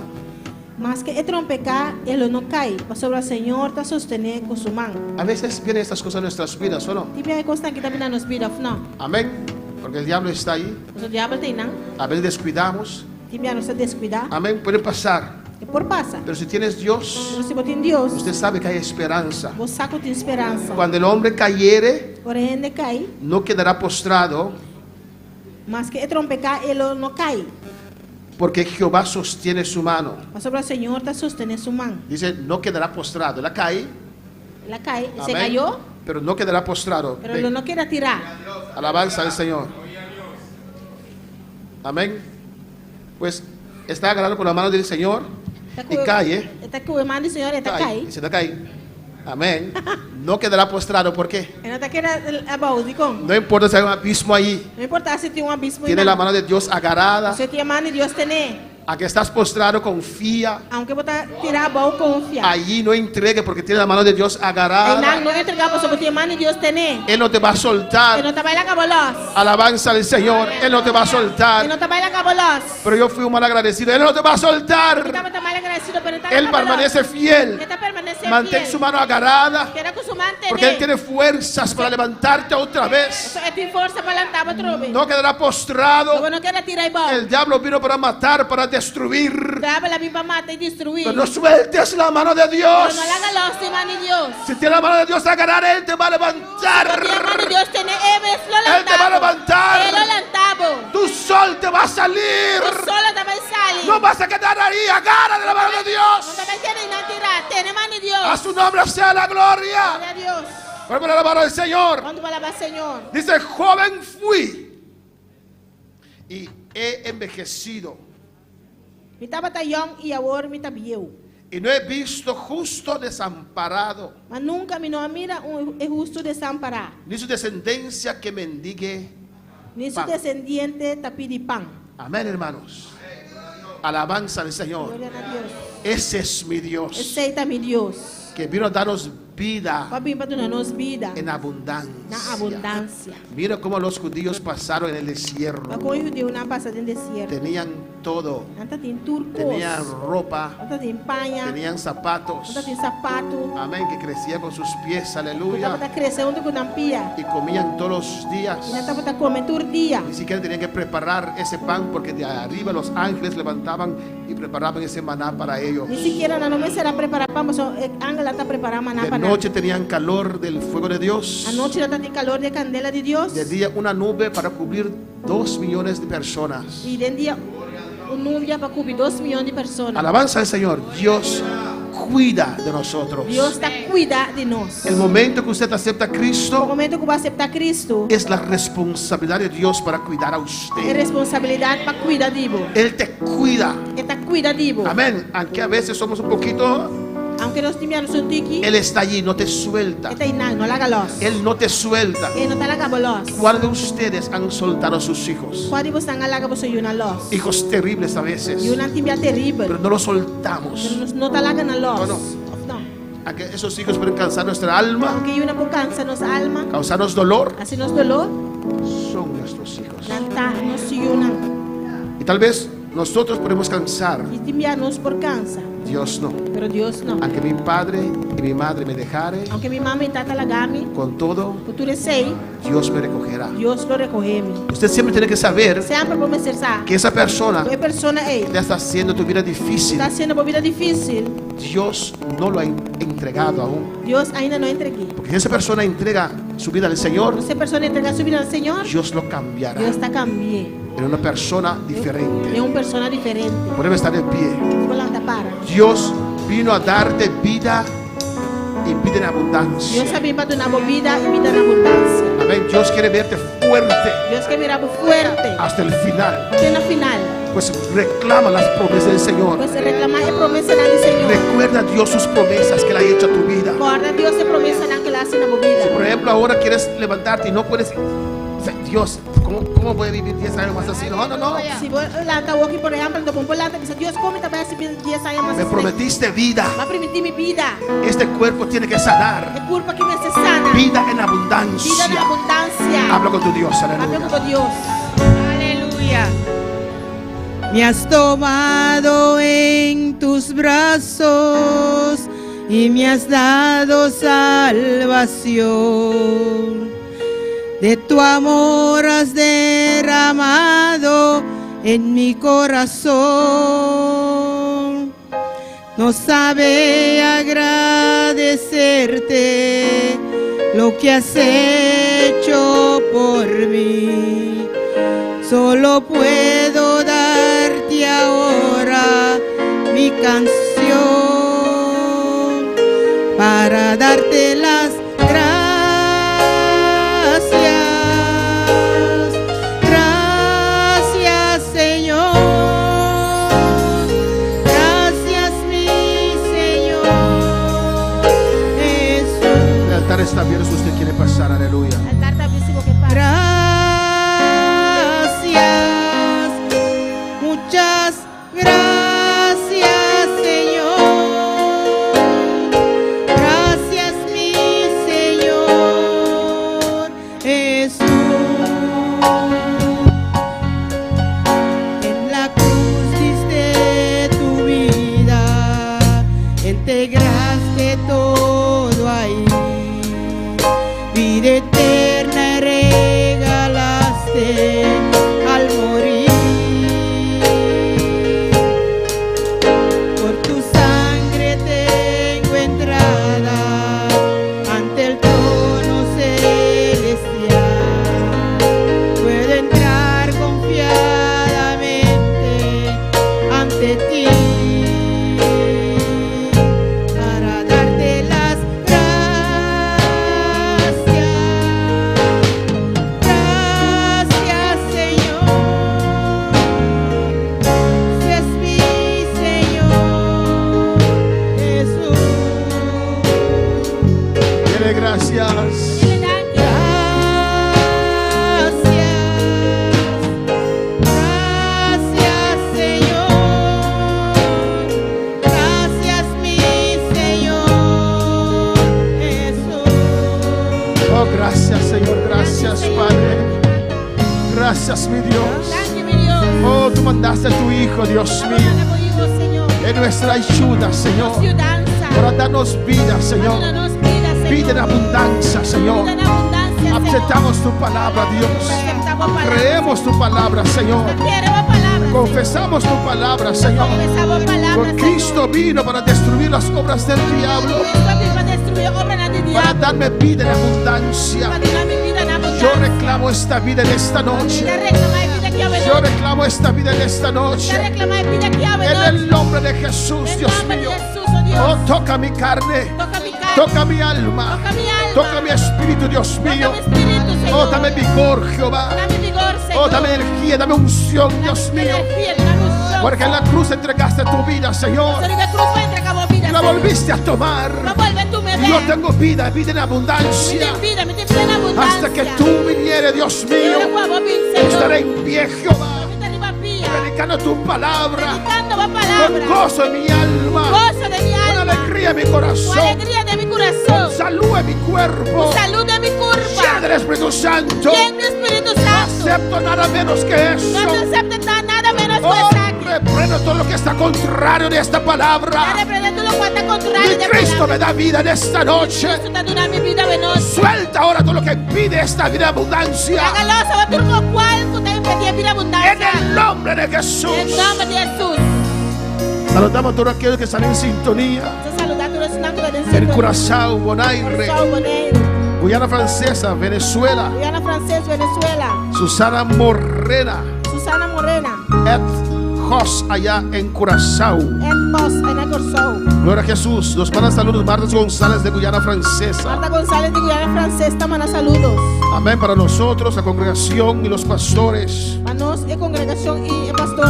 Mas que el pecar, él no cae, mas sobre el Señor te sostiene con su mano. A veces vienen estas cosas en nuestras vidas, ¿o no? Hay cosas que también nos vidas, ¿no? Amén. Porque el diablo está ahí. El diablo está ahí. A veces descuidamos. No se descuida. Amén. Puede pasar. Por pasa. Pero si tienes Dios, pero si tem Dios, usted sabe que hay esperanza. Vos saco de esperanza. Cuando el hombre cayere, cai, no quedará postrado. Mas que el pecar, él no cae. Porque Jehová sostiene su mano. Mas sobre el Señor te sostiene su mano. Dice, no quedará postrado. La cae. La cae. Amén. Se cayó. Pero no quedará postrado. Pero él no quiere tirar. Alabanza al Señor. Amén. Pues está agarrado con la mano del Señor y cae. Está con la mano del Señor y está cae. Y se cae. Amén. No quedará postrado. ¿Por qué? No importa si hay un abismo ahí. No importa si tiene un abismo. Tiene la mano de Dios agarrada. Si tiene la mano de Dios tiene. A que estás postrado, confía. Aunque botar tirar a boca, confía. Allí no entregue porque tiene la mano de Dios agarrada. No entregar porque tiene la mano de Dios tiene. Él no te va a soltar. Él no te va a cabolos. Alabanza al Señor. Él no te va a soltar. Él no te va a cabolos. Pero yo fui un mal agradecido. Él no te va a soltar. Él permanece fiel. Mantén su mano agarrada. Porque Él tiene fuerzas para levantarte otra vez. No quedará postrado. El diablo vino para matar, para destruir. Pero no sueltes la mano de Dios. Si tiene la mano de Dios agarrada, Él te va a levantar. Él te va a levantar. Tu sol te va a salir. No vas a quedar ahí. Agarra de la mano de Dios. A su nombre sea la gloria. Vamos a alabar al Señor. Dice, joven fui y he envejecido. Y no he visto justo desamparado. Mas nunca mira es justo desamparado. Ni su descendencia que mendigue. Ni su descendiente te pide pan. Amén, hermanos. Alabanza al Señor. Ese es mi Dios. Ese es mi Dios. Que vino a darnos vida en abundancia. Mira cómo los judíos pasaron en el desierto. Tenían todo. Tenían ropa. Tenían zapatos. Amén, que crecía con sus pies. Aleluya. Y comían todos los días. Ni siquiera tenían que preparar ese pan porque de arriba los ángeles levantaban y preparaban ese maná para ellos. Ni siquiera no me será preparar pan, de noche tenían calor del fuego de Dios. Anoche tenían calor de candela de Dios. De día una nube para cubrir 2 millones de personas. Y de día una nube para cubrir 2 millones de personas. Alabanza al Señor. Dios cuida de nosotros. Dios cuida de nosotros. El momento que usted acepta a Cristo, el momento que va a aceptar a Cristo, es la responsabilidad de Dios para cuidar a usted. Es responsabilidad para cuidar de vos. Él te cuida. Él te cuida de vos. Amén. Aunque a veces somos un poquito. Aunque los timianos son tiki, Él está allí, no te suelta. Él no te suelta. ¿Cuántos de ustedes han soltado a sus hijos? Hijos terribles a veces. Pero no los soltamos. No. Aunque esos hijos pueden cansar nuestra alma, causarnos dolor, son nuestros hijos. Y tal vez nosotros podemos cansar. Dios no. Pero Dios no. Aunque mi padre y mi madre me dejare, aunque mi mamá y tata la gami, con todo, Dios me recogerá. Dios lo recoge. Usted siempre tiene que saber que esa persona te está haciendo tu vida difícil. Dios no lo ha entregado aún. Dios ainda no entregué. Porque si esa persona entrega su vida al Señor, Dios lo cambiará. Dios te cambié. En una persona diferente. En una persona diferente. Podemos estar de pie. Dios vino a darte vida y vida en abundancia. Dios vino a darte vida y vida en abundancia. Amén. Dios quiere verte fuerte. Dios quiere verte fuerte. Hasta el final. Hasta el final. Pues reclama las promesas del Señor. Pues reclama las promesas del Señor. Recuerda Dios sus promesas que le ha hecho a tu vida. Guarda Dios las promesas que le hace a tu vida. Si por ejemplo ahora quieres levantarte y no puedes, Dios, ¿cómo voy a vivir 10 años más así? No. Si voy aquí por ejemplo, dice Dios, ¿cómo te vas a vivir 10 años más así? Me prometiste vida. Va a permitir mi vida. Este cuerpo tiene que sanar. El cuerpo que me hace sana. Vida en abundancia. Vida en abundancia. Habla con tu Dios, aleluya. Habla con Dios. Aleluya. Me has tomado en tus brazos y me has dado salvación. De tu amor has derramado en mi corazón. No sabe agradecerte lo que has hecho por mí. Solo puedo darte ahora mi canción para darte las gracias. Gracias, Señor. Gracias, mi Señor Jesús. El altar está abierto si usted quiere pasar, aleluya. El altar está abierto que pasa. Gracias, muchas gracias, Señor. Gracias, mi Señor Jesús. En la cruz diste tu vida, integraste todo ahí. Vida eterna regalaste al morir. Por tu sangre tengo entrada ante el trono celestial. Puedo entrar confiadamente ante ti para darte las gracias. Gracias, Señor. Es mi Señor Jesús. Dile gracias. Gracias, Señor. Gracias, mi Señor Jesús. Oh, gracias, Señor. Gracias, Padre. Gracias, mi Dios. Gracias, mi Dios. Oh, tú mandaste a tu Hijo, Dios mío, Mándale por hijo, Señor. en nuestra ayuda, Señor, Ciudanza. para darnos vida, Señor. Danos vida, Señor. Vida en abundancia, Señor. Vida en abundancia, Señor. Aceptamos tu palabra, Dios. Aceptamos palabra. Creemos tu palabra, Señor. Queremos palabras. Confesamos tu palabra, Señor. Confesamos palabras, Porque Cristo vino para destruir las obras del diablo, Cristo vino para destruir obras del para diablo. darme vida en abundancia. Para dar mi vida en abundancia. Yo reclamo esta vida en esta noche. Te reclama de vida que ha venido. Yo reclamo esta vida en esta Te noche. reclama de vida que ha En venido. el nombre de Jesús, En Dios nombre de mío. Jesús, oh Dios. Oh, toca mi carne. Toca mi carne. Toca mi alma. Toca mi alma. Toca mi espíritu, Dios mío. Toca mi espíritu, Señor. Oh, dame vigor, Jehová. Dame vigor, Señor. Oh, dame energía, dame unción, Dios Dame mío. energía, dame unción. Porque en la cruz entregaste tu vida, Señor. Sobre la cruz fue entregado vida, Y la Señor. volviste a tomar. No vuelve tú me Y yo ves. tengo vida, vida en abundancia. Vida, me tiene en abundancia. Hasta que tú vinieres, Dios Yo mío. no puedo vivir, Señor. Estaré en pie, Jehová, Ahorita arriba pía. predicando tu palabra. Predicando va Con palabra. gozo en mi alma. Gozo de mi Con alma. alegría en mi Con corazón. alegría de mi corazón. Salud en mi cuerpo. Salud de mi Llena curva. del Espíritu Santo. Lleno de Espíritu Santo. Acepto nada menos que eso. No te aceptes nada menos que Oh, sangre. reprendo todo lo que está contrario de esta Ya palabra. reprendo lo cual está contrario Mi de Cristo palabra. me da vida en esta noche. Cristo te da mi vida venosa. Suelta ahora todo lo que impide esta vida de abundancia. Hágalo, sobre turco cual que te impedía vida En abundancia. el nombre de Jesús. En nombre de Jesús. Saludamos a todos aquellos que están en sintonía. Te saludando los nancos de En Curazao, Bonaire, Guyana Francesa, Venezuela, Guyana Francés, Venezuela. Susana Morena, Susana Morena. Ed Jos allá en Curazao. Ed Boss, en el Corsou. Gloria a Jesús. Nos mandan saludos Marta González de Guyana Francesa. Marta González de Guyana Francés, te manda saludos. Amén para nosotros, la congregación y los pastores. Manda hermanos y congregación y el pastor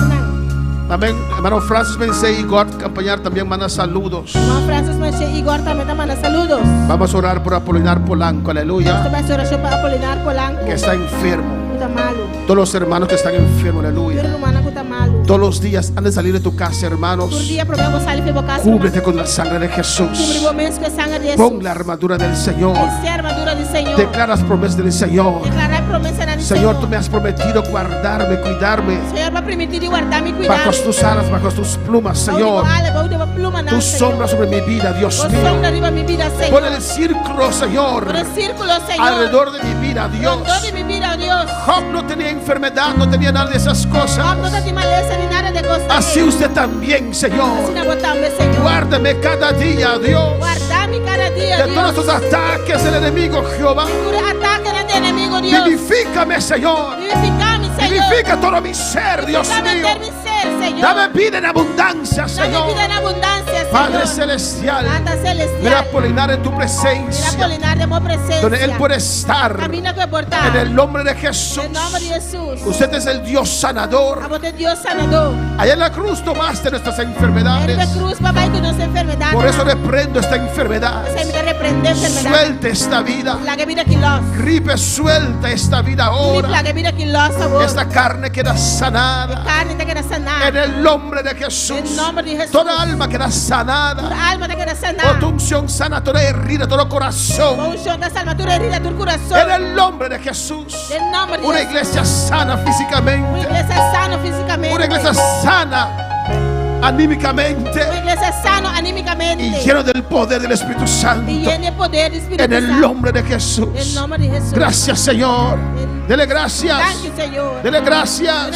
También hermano Francis Mense Igor acompañar también manda saludos. Hermano Francis Mense Igor también te manda saludos. Vamos a orar por Apolinar Polanco, aleluya. Esta es oración para Apolinar Polanco. Que está enfermo. Malo. Todos los hermanos que están enfermos, aleluya. Todos los días han de salir de tu casa, hermanos. Cúbrete con la sangre de Jesús. Pon la armadura del Señor. Declara las promesas del Señor. Señor, tú me has prometido guardarme, cuidarme. Bajo tus alas, bajo tus plumas, Señor. Tu sombra sobre mi vida, Dios mío. Pon el círculo, Señor. Alrededor de mi vida, Dios. Job no tenía enfermedad, no tenía nada de esas cosas. Así usted también, Señor. Guárdame cada día, Dios. De todos los ataques del enemigo, Jehová. Vivifícame, Señor. Vivifica todo mi ser, Dios mío. Dame vida en abundancia, Señor. Padre celestial, mira Apolinar en tu presencia, donde Él puede estar. En el nombre de Jesús. Usted es el Dios sanador. Allá en la cruz tomaste nuestras enfermedades. Por eso reprendo esta enfermedad. Suelta esta vida. Gripe, suelta esta vida ahora. Esta carne queda sanada. En el nombre de Jesús. Toda alma queda sanada. Oh, tu unción sana toda herida, todo corazón. En el nombre de Jesús. Una iglesia sana físicamente. Una iglesia sana anímicamente. Y lleno del poder del Espíritu Santo. En el nombre de Jesús. Gracias, Señor. Dele gracias. Dele gracias.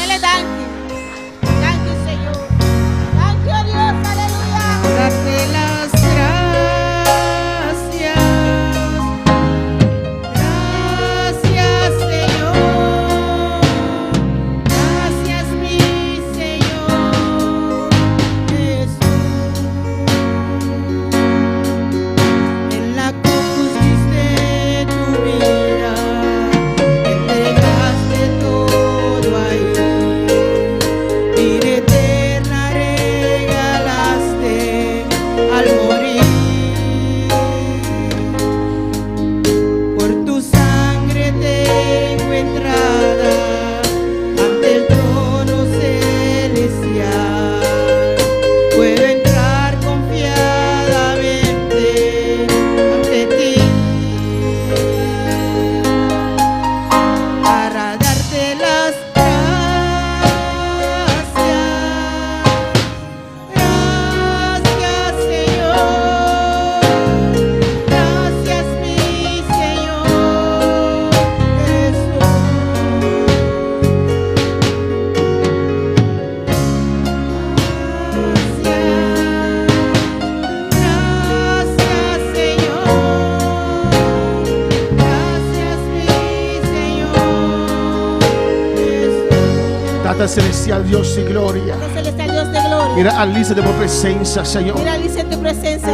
Darte las gracias. Gracias, Señor. Gracias, mi Señor Jesús. En la cruz diste tu vida, entregaste todo ahí. Vida eterna regalaste al morir. Por tu sangre tengo entrada ante el trono celestial. Puedo entrar confiadamente ante ti para darte las gracias. Gracias, Señor. Gracias, mi Señor Jesús. Gracias, Señor. Gracias, mi Señor Jesús. Tata celestial, Dios y gloria. Mira Alicia de tu presencia, Señor.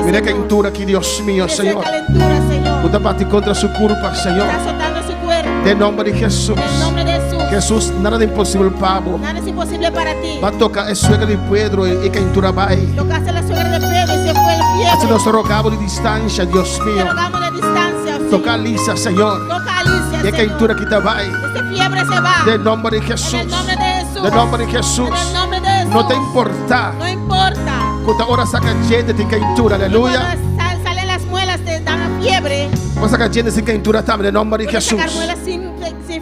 Mira calentura aquí, Dios mío, Señor. Puta bate contra su culpa, Señor. De nombre de Jesús. Jesús, nada de imposible para vos. Nada es imposible para ti. Va a tocar el suegra de Pedro y calentura va ahí. Tocaste la suegra de Pedro y se fue el Así fiebre. nos rogamos de distancia, Dios Te mío. rogamos de distancia, Señor. Toca a Alicia, Señor. Toca a Alicia, Y Señor. calentura que te va ahí. Esta fiebre se va. De nombre de En Jesús. el nombre de Jesús. De nombre de Jesús. En el nombre de Jesús. No te importa. No importa. Cuando ahora saca gente de calentura, aleluya. Cuando salen las muelas te dan la fiebre. Vamos a sacar gente sin calentura también, de nombre de Puedes Jesús. sacar muelas sin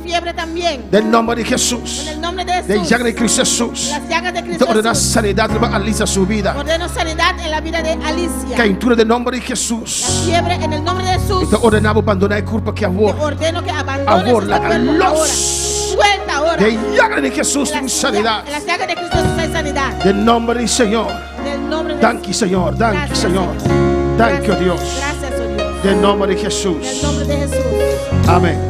fiebre también. Del nombre de Jesús. En el nombre de Jesús. De llaga de Cristo Jesús. Las llagas de Te Cristo ordena Jesús. sanidad a Alicia su vida. Ordeno sanidad en la vida de Alicia. Calentura del nombre de La Jesús. fiebre en el nombre de Jesús. Te ordenamos abandonar el culpa que Te ahora. ordeno que Ahora, abandones la este cuerpo los- ahora. Suelta ahora. De llaga de Jesús En en las- sanidad. En las llagas de Cristo Jesús hay sanidad. Del nombre del Señor. En el nombre de Danke, Señor. Danke, Gracias, Señor. Señor. Danke, Gracias, Dios. Gracias, oh Dios. Del nombre de En el Jesús. nombre de Jesús. Amén.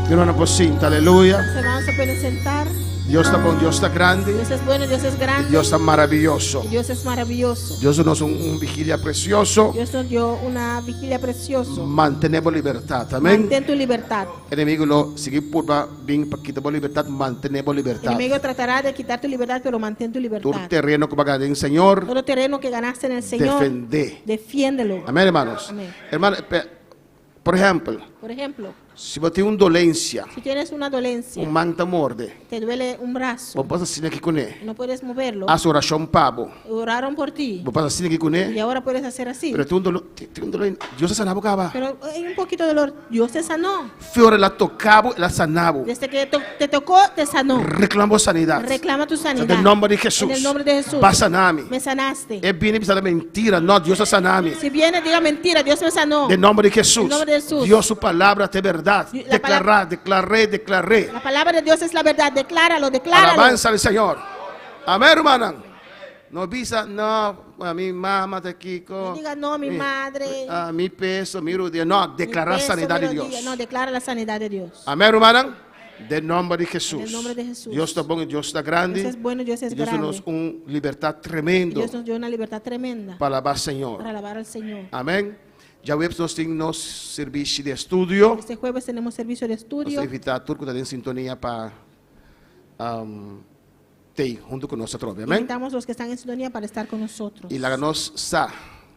Mi hermano Pocinta, aleluya. Se van a poder sentar. Dios está bueno, Dios está grande. Dios es bueno, Dios es grande. Dios está maravilloso. Dios es maravilloso. Dios nos un vigilia precioso. Dios nos dio una vigilia preciosa. Mantenemos libertad. Amén. Mantén tu libertad. El enemigo lo sigue por bien para quitar libertad. Mantenemos libertad. El enemigo tratará de quitar tu libertad, pero mantén tu libertad. Todo terreno que ganaste en el Señor. Todo terreno que ganaste en el Señor. Defiéndelo. Amén, hermanos. Amén. Hermanos, por ejemplo, si vos tienes una dolencia, si tienes una dolencia, un manta morde, te duele un brazo, vos pasas sin aquí con él, no puedes moverlo, haz oración pavo, oraron por ti, vos pasas sin aquí con él, y ahora puedes hacer así, pero tiene un dolor, Dios te sanaba acá, pero hay un poquito de dolor, Dios te sanó, fiore la tocaba, la sanaba, desde que te tocó, te sanó, reclamo sanidad, reclama tu sanidad, en el nombre de Jesús, en el nombre de Jesús, va a sanarme, me sanaste, es bien empezar la mentira, no, Dios te saname, si viene diga mentira, Dios me sanó, en el nombre de Jesús, en el nombre de Jesús, Dios su palabra es verdad, declaré. La palabra de Dios es la verdad, decláralo. Alabanza al Señor. Amén, hermana. No visa, no, a mi mamá te Kiko. No diga no, mi madre. A mi peso, mi rodilla. No, declarar sanidad de Dios. No, declara la sanidad de Dios. Amén, hermana. Del nombre de Jesús. Del nombre de Jesús. Dios está bueno, Dios está grande. Dios es bueno, Dios es grande. Dios nos una libertad tremenda. Dios nos dio una libertad tremenda. Para alabar al Señor. Para alabar al Señor. Amén. Ya nós temos serviço de estudio. Este jueves tenemos servicio de estudio. Vamos invitar a todos que están en sintonía para estar junto con nosotros, obviamente. Invitamos a los que están en sintonía para estar con nosotros. Y háganos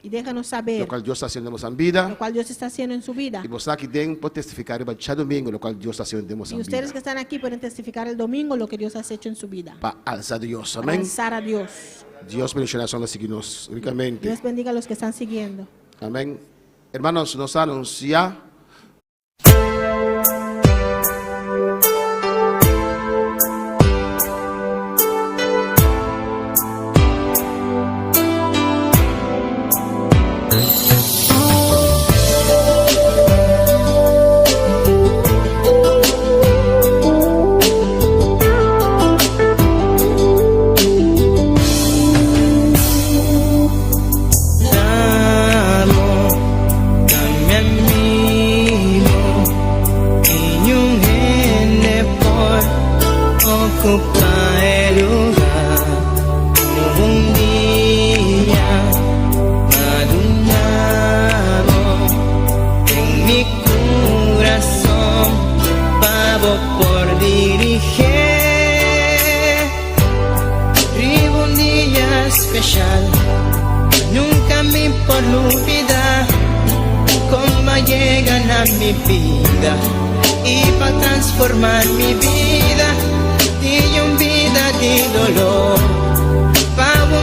y déjanos saber lo cual Dios está haciendo en nuestra vida. Lo cual Dios está haciendo en su vida. Y vos aquí pueden testificar el domingo lo cual Dios está haciendo en nuestra vida. Y ustedes que están aquí pueden testificar el domingo lo que Dios ha hecho en su vida. Para alzar a Dios, amén. Para alzar a Dios. Dios bendiga a los que seguimos únicamente. Dios bendiga a los que están siguiendo. Amén. Hermanos, nos anuncia por dirigir. Vivo un día especial, nunca me por olvidar cómo llegan a mi vida y para transformar mi vida, de una vida de dolor